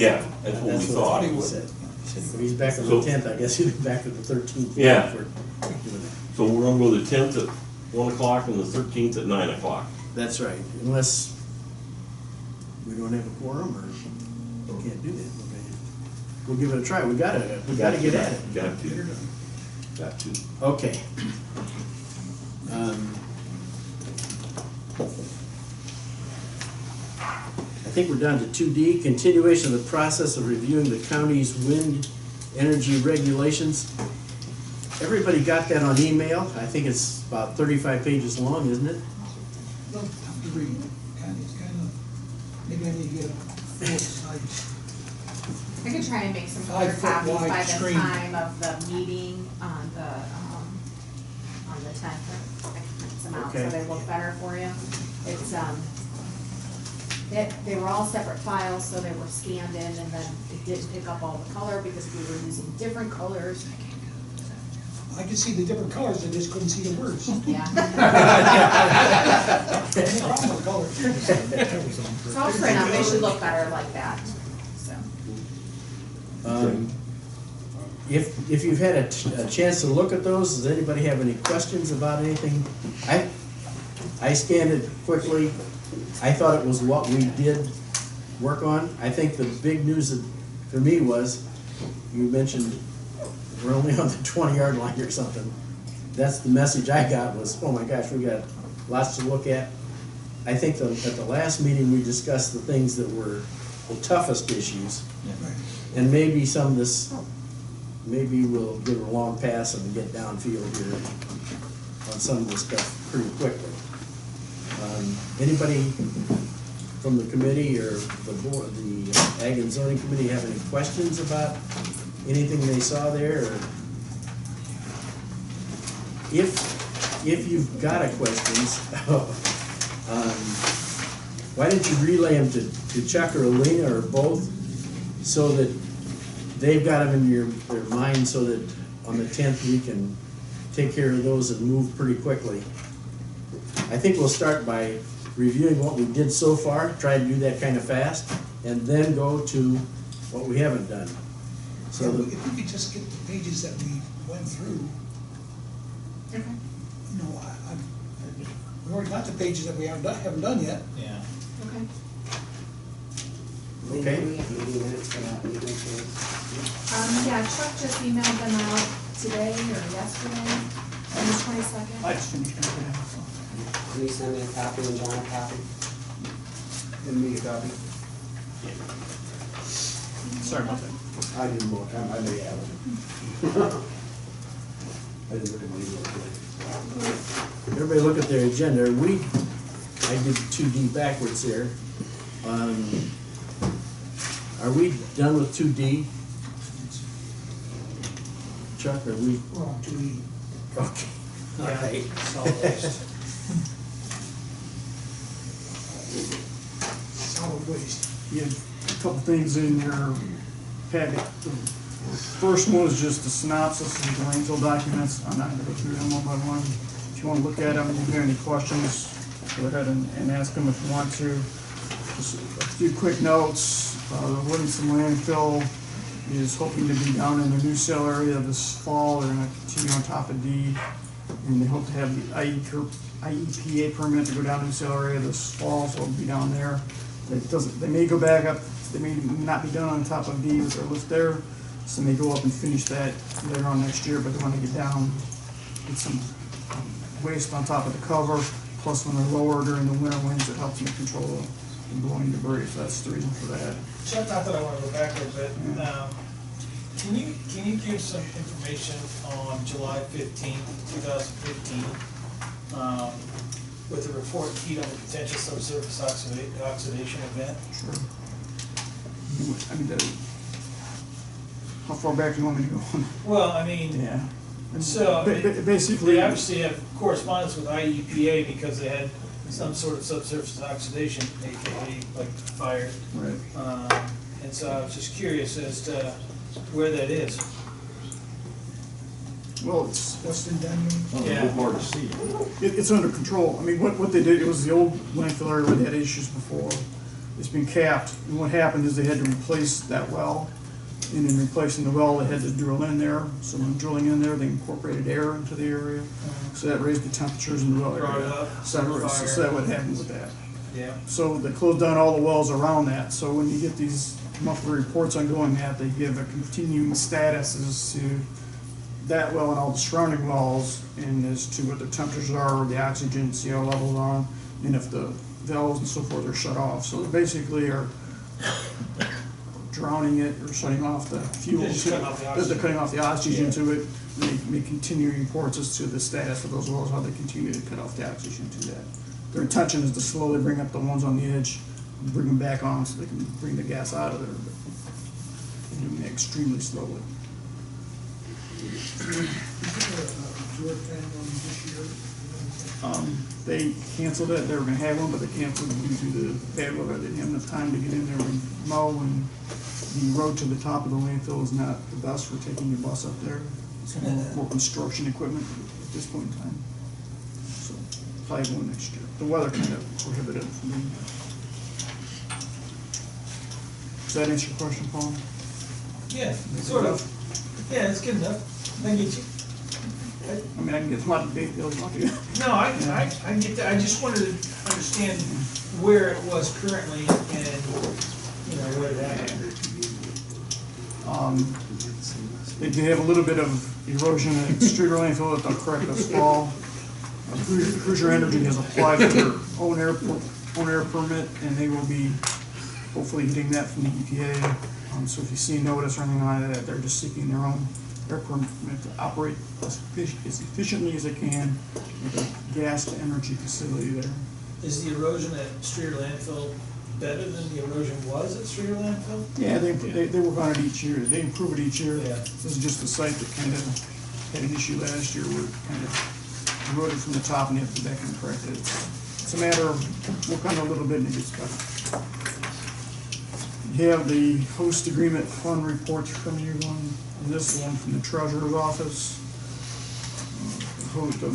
Yeah, that's what we thought. He said. If he's back on the So- 10th, I guess he'll be back at the 13th. Yeah. If we're doing that. So we're gonna go the 10th at 1 o'clock and the 13th at 9 o'clock. That's right, unless we don't have a quorum or we can't do that. Okay. We'll give it a try. We gotta get at it. Got to. Okay. I think we're down to 2D, continuation of the process of reviewing the county's wind energy regulations. Everybody got that on email? I think it's about 35 pages long, isn't it? Don't have to read, it's kind of, maybe I need to get a full size. I could try and make some color 5 foot copies wide by the screen. time of the meeting on the 10th. I can print some out so Okay. they look better for you. It's, they were all separate files, so they were scanned in, and then it didn't pick up all the color because we were using different colors. I could see the different colors, I just couldn't see the words. Yeah. Any problem with colors? So I'll print them, they should look better like that, so. If you've had a chance to look at those, does anybody have any questions about anything? I scanned it quickly. I thought it was what we did work on. I think the big news for me was, you mentioned we're only on the 20-yard line or something. That's the message I got was, oh my gosh, we got lots to look at. I think at the last meeting, we discussed the things that were the toughest issues. And maybe some of this, maybe we'll give it a long pass and get downfield here on some of this stuff pretty quickly. Anybody from the committee or the board, the Ag and Zoning Committee have any questions about anything they saw there? Or if you've got a questions, why don't you relay them to Chuck or Alina or both, so that they've got them in their mind, so that on the 10th we can take care of those and move pretty quickly. I think we'll start by reviewing what we did so far, try to do that kind of fast, and then go to what we haven't done. So So that, if we could just get the pages that we went through, Okay. you know, we already got the pages that we haven't done yet. Yeah. Okay. Okay. We have meeting minutes for that, meeting too. Yeah, Chuck just emailed them out today or yesterday, on the 22nd. I just finished it. Can you send me a copy and John a copy? And me a copy. Sorry about that. I didn't look, I may have it. Everybody look at their agenda. I did 2D backwards here. Are we done with 2D? Chuck, are we? We're on 2E. Okay. All right. Solid waste. You had a couple things in your packet. The first one is just a synopsis of the landfill documents. I'm not gonna go through them one by one. If you wanna look at them, if you have any questions, go ahead and ask them if you want to. Just a few quick notes. The Livingston landfill is hoping to be down in the new sale area this fall. They're gonna continue on top of D, and they hope to have the IEPA permit to go down in the sale area this fall, so it'll be down there. They may go back up, they may not be done on top of D with their lift there, so they may go up and finish that later on next year, but they wanna get down, get some waste on top of the cover, plus when they're lower during the winter winds, it helps them control the blowing debris, so that's the reason for that. Chuck, not that I wanna go backward, but, can you give some information on July 15th, 2015, with the report keyed on the potential subsurface oxidation event? Sure. I mean, how far back do you want me to go on? Well, I mean, Yeah. so, Basically. they obviously have correspondence with IEPA because they had some sort of subsurface oxidation, AKA like fire. Right. And so I was just curious as to where that is. Well, it's Weston Daniel. Yeah. Hard to see. it's under control. I mean, what they did, it was the old landfill area where they had issues before. It's been capped, and what happened is they had to replace that well. And in replacing the well, they had to drill in there. So when drilling in there, they incorporated air into the area. So that raised the temperatures in the well Brought it area. up, So that what happened with that. Yeah. So they closed down all the wells around that. So when you get these monthly reports ongoing that, they give a continuing status as to that well and all the surrounding wells, and as to what the temperatures are, the oxygen, CO levels are, and if the valves and so forth are shut off. So they basically are drowning it or shutting off the fuel. They're just cutting off the oxygen. They're cutting off the oxygen to it. And they make continuing reports as to the status of those wells, how they continue to cut off the oxygen to that. Their intention is to slowly bring up the ones on the edge, and bring them back on so they can bring the gas out of there. But they're doing it extremely slowly. They canceled it, they were gonna have one, but they canceled it due to the bad weather. They didn't have enough time to get in there and mow, and the road to the top of the landfill is not the best for taking your bus up there. It's more construction equipment at this point in time. So, probably one next year. The weather kind of prohibited it from being there. Does that answer your question, Paul? Yeah, sort of. Yeah, it's good enough. I get you. I mean, I can get a lot of details if you want to. No, I get that. I just wanted to understand where it was currently and, you know, where that ended. They do have a little bit of erosion at Streeter landfill that they'll correct this fall. Cruiser Energy has applied for their own air permit, and they will be hopefully getting that from the EPA. So if you see a notice or anything like that, they're just seeking their own air permit to operate as efficiently as they can with a gas to energy facility there. Is the erosion at Streeter landfill better than the erosion was at Streeter landfill? Yeah, they work on it each year. They improve it each year. Yeah. This is just the site that kind of had an issue last year where it kind of eroded from the top and you have to go back and correct it. It's a matter of work on it a little bit and it gets better. You have the host agreement fund report from you one, and this is one from the treasurer's office. The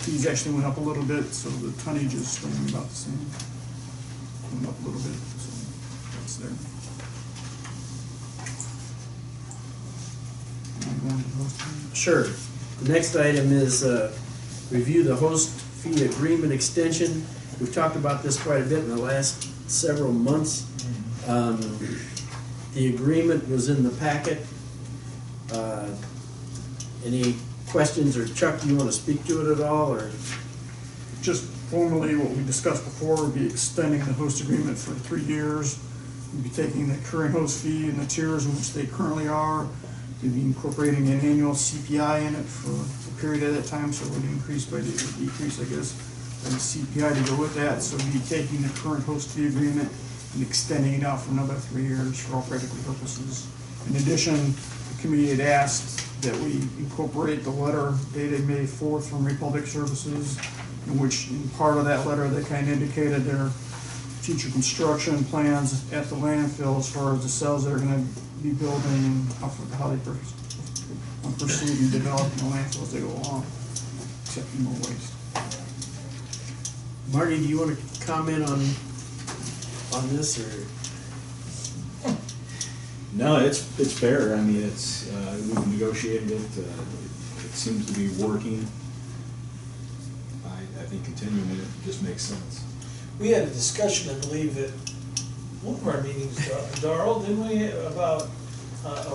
fees actually went up a little bit, so the tonnage is staying about the same. Went up a little bit, so that's there. Sure. The next item is review the host fee agreement extension. We've talked about this quite a bit in the last several months. The agreement was in the packet. Any questions, or Chuck, do you want to speak to it at all, or? Just formally, what we discussed before would be extending the host agreement for 3 years. We'd be taking the current host fee and the tiers in which they currently are. We'd be incorporating an annual CPI in it for period at that time, so it would increase by the decrease, I guess, and the CPI to go with that, so we'd be taking the current host fee agreement and extending it out for another 3 years for all practical purposes. In addition, the committee had asked that we incorporate the letter dated May 4th from Republic Services, in which, in part of that letter, they kind of indicated their future construction plans at the landfill as far as the cells they're gonna be building and how they proceed and develop the landfill as they go along, accepting more waste. Marty, do you want to comment on this, or? No, it's fair. I mean, we've negotiated it. It seems to be working. I think continuing it just makes sense. We had a discussion, I believe, at one of our meetings, Darrell, didn't we, about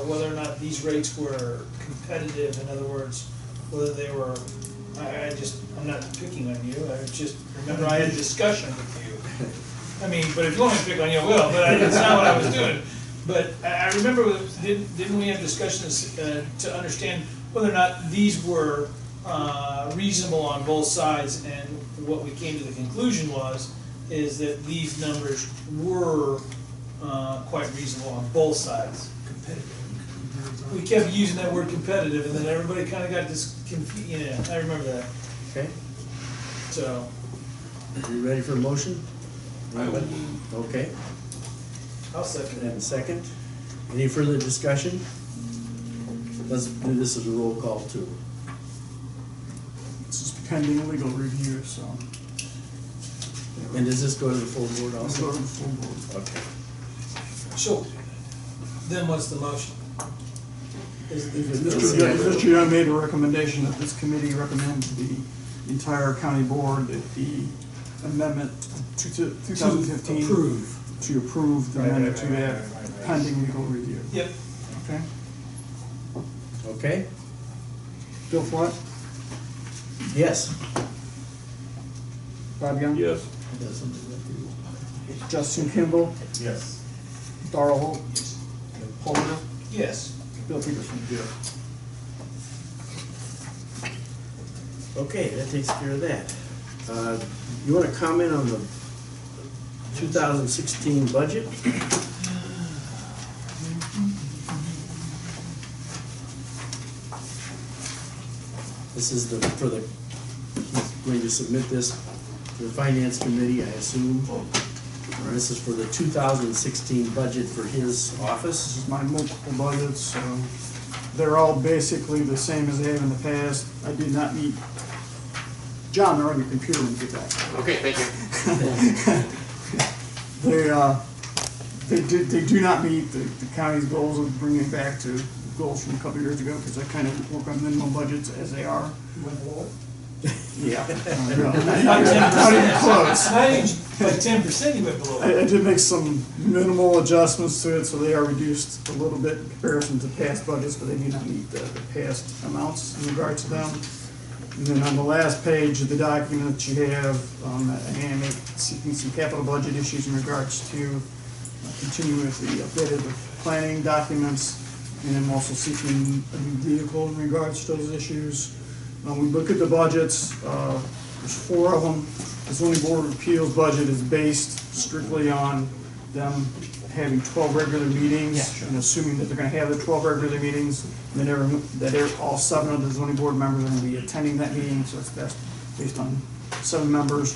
whether or not these rates were competitive, in other words, whether they were, I'm not picking on you, I just remember I had a discussion with you. I mean, but if you want me to pick on you, I will, but that's not what I was doing. But I remember, didn't we have discussions to understand whether or not these were reasonable on both sides, and what we came to the conclusion is that these numbers were quite reasonable on both sides. Competitive. We kept using that word competitive, and then everybody kind of got this confused. Yeah, I remember that. Okay. So, Are you ready for a motion? I would. Okay. I'll second And that. a second. Any further discussion? Let's do this as a roll call too. This is pending legal review, so. And does this go to the full board Let's also? go to the full board. Okay. So, then what's the motion? Mr. Young made a recommendation that this committee recommend to the entire county board that the amendment to 2015 to approve the amendment to that pending legal review. Yep. Okay? Okay? Bill Flunt, Yes. Bob Young, Yes. Justin Kimball, Yes. Darrell Hope, Paul Ritter, Yes. Bill Peterson. Okay, that takes care of that. You want to comment on the 2016 budget? This is he's going to submit this to the finance committee, I assume. This is for the 2016 budget for his office. This is my multiple budgets, they're all basically the same as they have in the past. I did not meet, John, they're on your computer when you get back. Okay, thank you. They do not meet the county's goals of bringing it back to goals from a couple years ago, because I kind of work on minimum budgets as they are. Yeah. Not even close. Not even like 10% you went below. I did make some minimal adjustments to it, so they are reduced a little bit in comparison to past budgets, but they do not meet the past amounts in regards to them. And then on the last page of the document that you have, and seeking some capital budget issues in regards to continue with the updated planning documents, and I'm also seeking a new vehicle in regards to those issues. We look at the budgets, there's 4 of them. The zoning board of appeals budget is based strictly on them having 12 regular meetings, and assuming that they're gonna have the 12 regular meetings, and that all 7 of the zoning board members are gonna be attending that meeting, so it's based on 7 members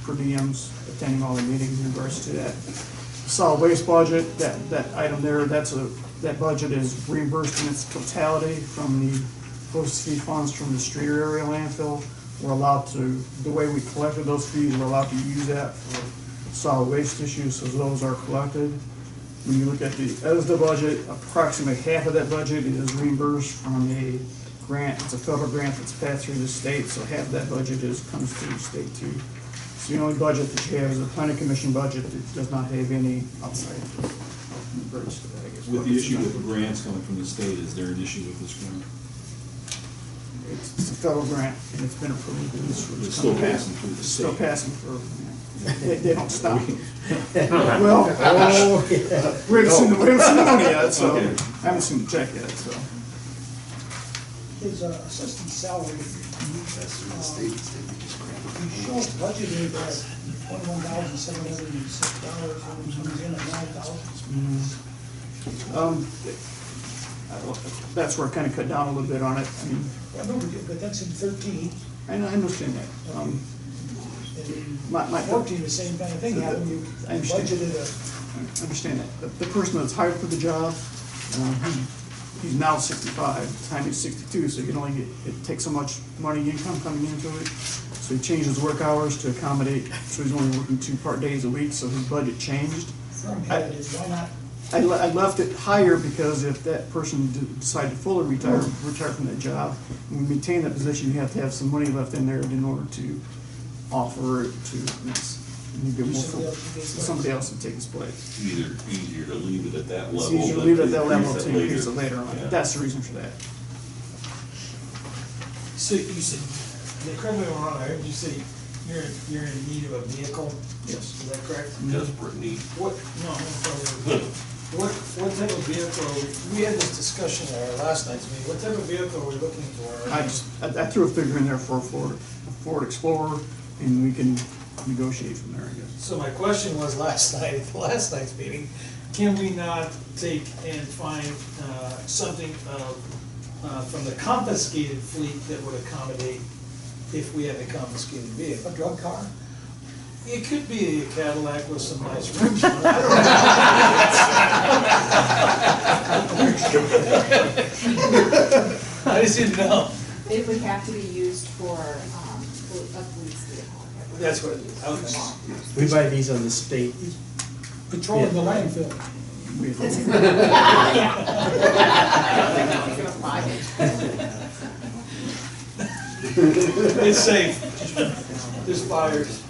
per diems attending all the meetings in regards to that. Solid waste budget, that item there, that budget is reimbursed in its totality from the host fee funds from the Streeter area landfill. We're allowed to, the way we collected those fees, we're allowed to use that for solid waste issues, so those are collected. When you look at the ESDA budget, approximately half of that budget is reimbursed from a grant. It's a federal grant that's passed through the state, so half of that budget comes through the state too. So the only budget that you have is a planning commission budget that does not have any outside reimbursed to that, I guess. With the issue with the grants coming from the state, is there an issue with this grant? It's a federal grant, and it's been approved. And It's still passing through the It's still state. passing through. Yeah. They don't stop. Well, we haven't seen the money yet, so Okay. I haven't seen the check yet, so. his assistant salary, he shows budgeted at $21,706, and he comes in at $9,000. That's where I kinda cut down a little bit on it. I mean, I know we did, but that's in 13, I understand that. and My- in 14, the same kind of thing happened, you I understand. budgeted I understand that. The person that's hired for the job, he's now 65, the time he's 62, so he can only get, it takes so much money income coming into it. So he changed his work hours to accommodate, so he's only working 2 part days a week, so his budget changed. from head, is why not? I left it higher because if that person decided to fully retire from that job, and we maintain that position, you have to have some money left in there in order to offer it to, somebody else to take his place. Easier to leave it at that level. It's easier to than leave it at that level increase to increase it later on. Yeah. That's the reason for that. So you said, correct me if I'm wrong, I heard you say you're in need of a vehicle? Yes. Is that correct? Desperate need. What, no, what type of vehicle, we had this discussion at our last night's meeting, what type of vehicle are we looking for? I threw a figure in there for a Ford Explorer, and we can negotiate from there, I guess. So my question was last night, at the last night's meeting, can we not take and find something from the confiscated fleet that would accommodate if we had a confiscated vehicle? A drug car? It could be a Cadillac with some nice rims on it. I just didn't know. It would have to be used for, a police vehicle. That's what, okay. We buy these on the state. Patrolling the landfill. It's safe. There's fires.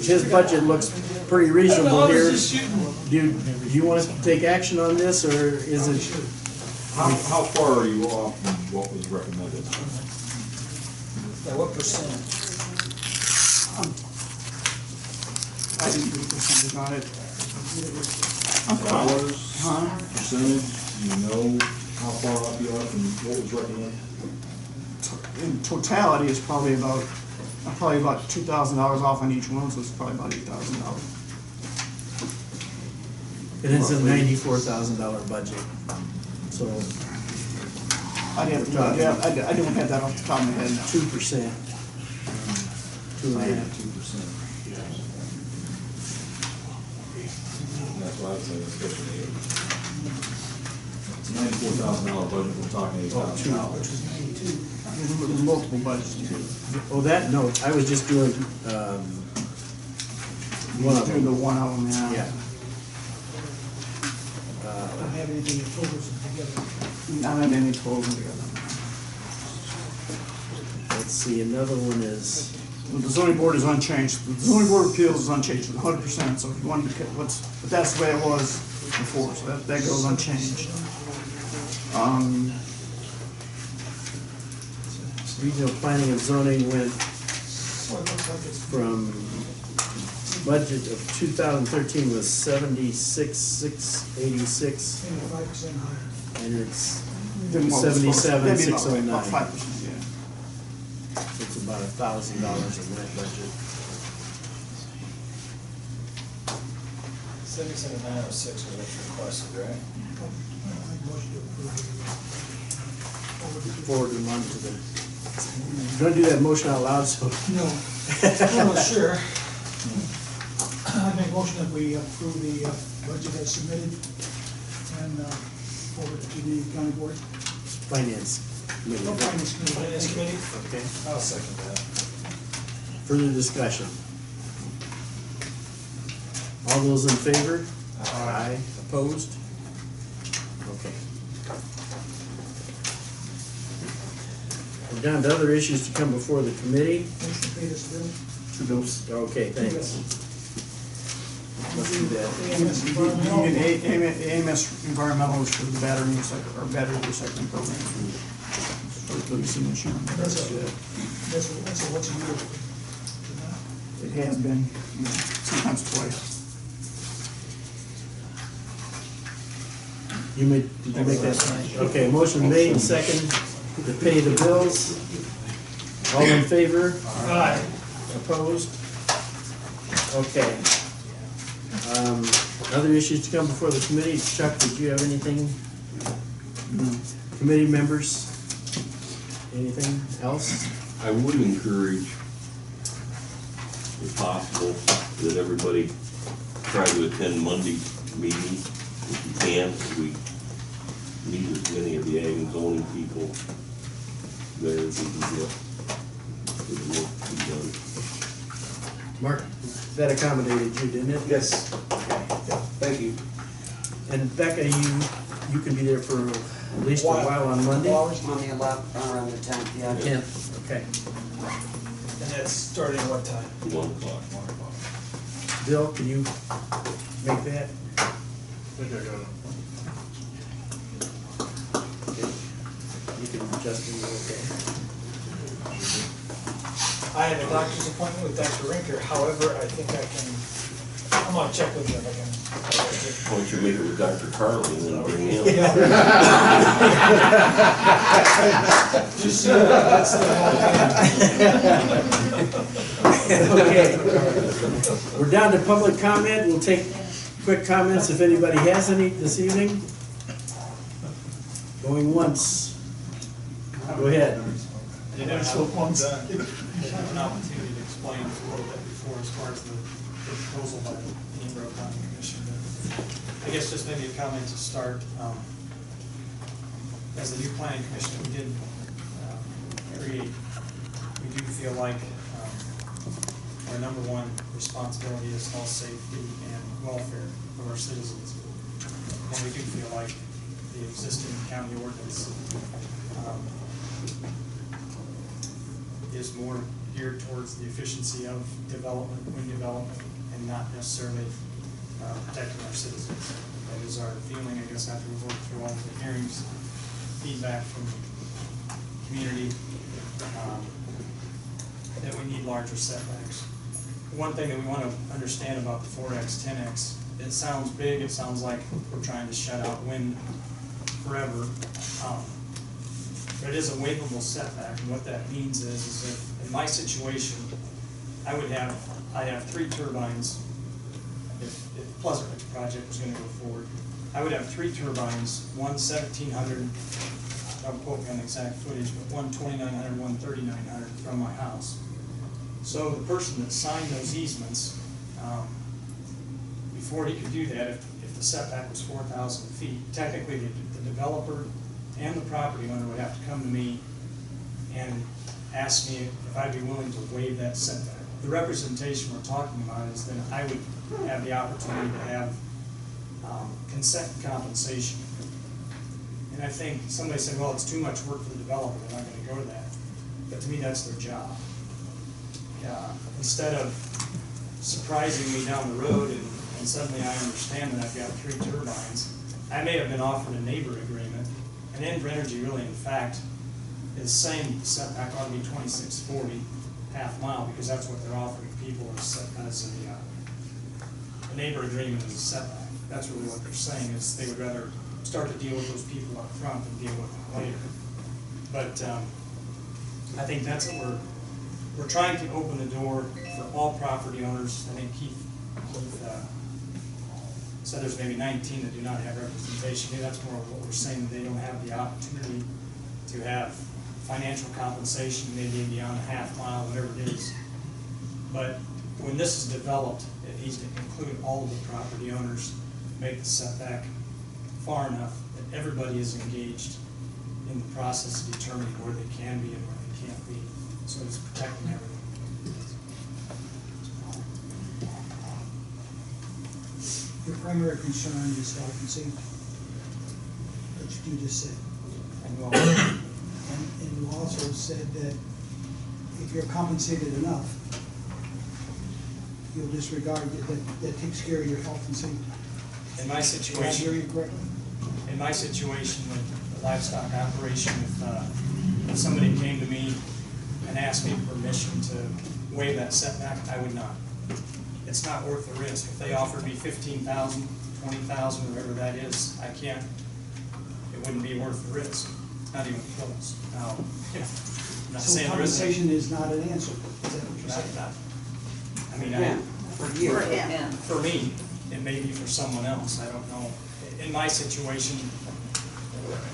His budget looks pretty reasonable I was here. just shooting. Do you want us to take action on this, or is it? How far are you off from what was recommended? By what percent? I didn't do a percentage on it. Dollars, Huh? percentage, you know how far off you are from what was recommended? In totality, it's probably about $2,000 off on each one, so it's probably about $8,000. And it's a $94,000 budget, so I don't have that off the top of my head now. 2%. 2.5%. 2%. That's why I'd say it's $58. It's $94,000 budget, we're talking $8,000. There's multiple budgets too. Oh, that, no, I was just doing, one of Doing the them. one of them, Yeah. Don't have anything that pulls them together. Not having any totals together. Let's see, another one is, The zoning board is unchanged. The zoning board of appeals is unchanged, it's 100%, so if you wanted to, but that's the way it was before, so that goes unchanged. regional planning and zoning went from budget of 2013 was 76,686, 5% higher. and it's Then what was supposed to- that'd be about 77,609. 5%, yeah. It's about $1,000 in that budget. 77,906 was what you requested, right? Forward them on to the, you're gonna do that motion out loud, so. No. Oh, sure. I make motion that we approve the budget as submitted and forward to the county board. Finance committee. No, finance committee. Finance committee? Okay, I'll second that. further discussion. All those in favor? Aye. Opposed? Okay. We're down to other issues to come before the committee. Motion to pay this bill. Okay, thanks. Let's do that. AMS environmental. AMS environmental is for the battery recycling program. For the signature. That's a what's a year. It has been, sometimes twice. You made, did you make that? Okay, motion made and second to pay the bills. All in favor? Aye. Opposed? Okay. Other issues to come before the committee. Chuck, did you have anything? Committee members? Anything else? I would encourage, if possible, that everybody try to attend Monday meeting if you can. We meet as many of the ag and zoning people there as we can get. Good work to be done. Mark, that accommodated you, didn't it? Yes. Thank you. And Becca, you can be there for at least a while on Monday? On the 11th, around the 10th, yeah. 10th, okay. And that's starting at what time? 1 o'clock. Bill, can you make that? You can adjust it, okay. I have a doctor's appointment with Dr. Rinker, however, I think I can, I'm gonna check with him again. Why don't you make it with Dr. Carly and then bring him? Just so that's the whole Okay. We're down to public comment. We'll take quick comments if anybody has any this evening. Going once. Go ahead. I did have an opportunity to explain a little bit before as far as the proposal by the Indian Grove County Commission. But I guess just maybe a comment to start. As the new planning commission, we did create, we do feel like our number one responsibility is health, safety, and welfare of our citizens. And we do feel like the existing county ordinance is more geared towards the efficiency of development, wind development, and not necessarily protecting our citizens. That is our feeling, I guess, after we've worked through all the hearings, feedback from the community, that we need larger setbacks. One thing that we want to understand about the 4X, 10X, it sounds big, it sounds like we're trying to shut out wind forever. But it is a waivable setback, and what that means is that in my situation, I have 3 turbines. If the Pleasant Ridge project was going to go forward, I would have 3 turbines, one 1,700, don't quote me on the exact footage, but one 2,900, one 3,900 from my house. So the person that signed those easements, before he could do that, if the setback was 4,000 feet, technically the developer and the property owner would have to come to me and ask me if I'd be willing to waive that setback. The representation we're talking about is then I would have the opportunity to have consent and compensation. And I think somebody said, well, it's too much work for the developer, they're not going to go to that. But to me, that's their job. Instead of surprising me down the road and suddenly I understand that I've got 3 turbines, I may have been offered a neighbor agreement. And Indian Energy really, in fact, is saying the setback ought to be 2640, half mile, because that's what they're offering people as a neighbor agreement as a setback. That's really what they're saying, is they would rather start to deal with those people up front than deal with them later. But I think that's what we're trying to open the door for all property owners. I think Keith said there's maybe 19 that do not have representation. Maybe that's more of what we're saying, that they don't have the opportunity to have financial compensation, maybe beyond a half mile, whatever it is. But when this is developed, it needs to include all of the property owners, make the setback far enough that everybody is engaged in the process of determining where they can be and where they can't be. So it's protecting everyone. Your primary concern is health and safety, which you just said. And you also said that if you're compensated enough, you'll disregard that takes care of your health and safety. In my situation, Did I hear you correctly? in my situation with the livestock operation, if somebody came to me and asked me permission to waive that setback, I would not. It's not worth the risk. If they offered me $15,000, $20,000, whatever that is, I can't wouldn't be worth the risk, not even close. Now, you know, I'm not So saying there isn't. compensation is not an answer, is that what you're saying? I mean, for me, it may be for someone else, I don't know. In my situation,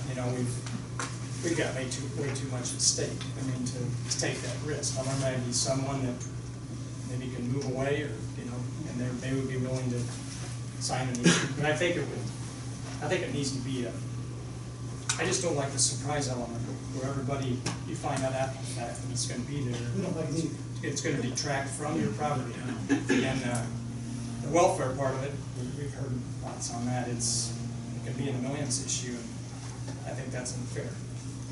you know, we've got way too much at stake, I mean, to take that risk. Now, there may be someone that maybe can move away, or, you know, and they would be willing to sign an easement. But I think it needs to be I just don't like the surprise element, where everybody, you find out after the fact that it's gonna be there. We don't like it either. It's gonna detract from your property. And the welfare part of it, we've heard lots on that, it can be an annoyance issue, and I think that's unfair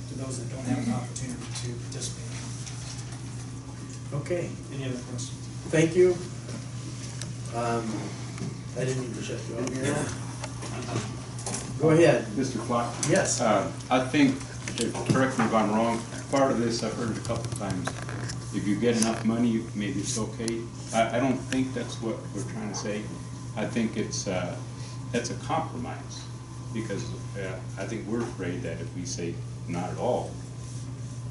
to those that don't have an opportunity to participate. Okay, Any other questions? thank you. I didn't mean to shut you off. Go ahead. Mr. Clark? Yes. I think, correct me if I'm wrong, part of this, I've heard it a couple of times, if you get enough money, maybe it's okay. I don't think that's what we're trying to say. I think that's a compromise, because I think we're afraid that if we say not at all,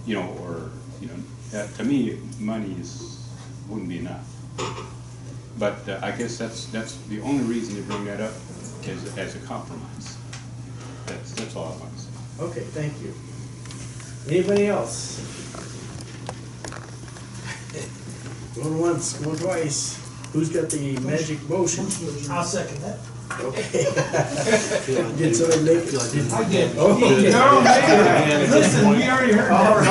you know, or, you know, to me, money wouldn't be enough. But I guess that's the only reason to bring that up is as a compromise. That's all I want to say. Okay, thank you. Anybody else? Going once, going twice. Who's got the magic motion? I'll second that. Okay. Did somebody make it? I did. Okay. Listen, we already heard that.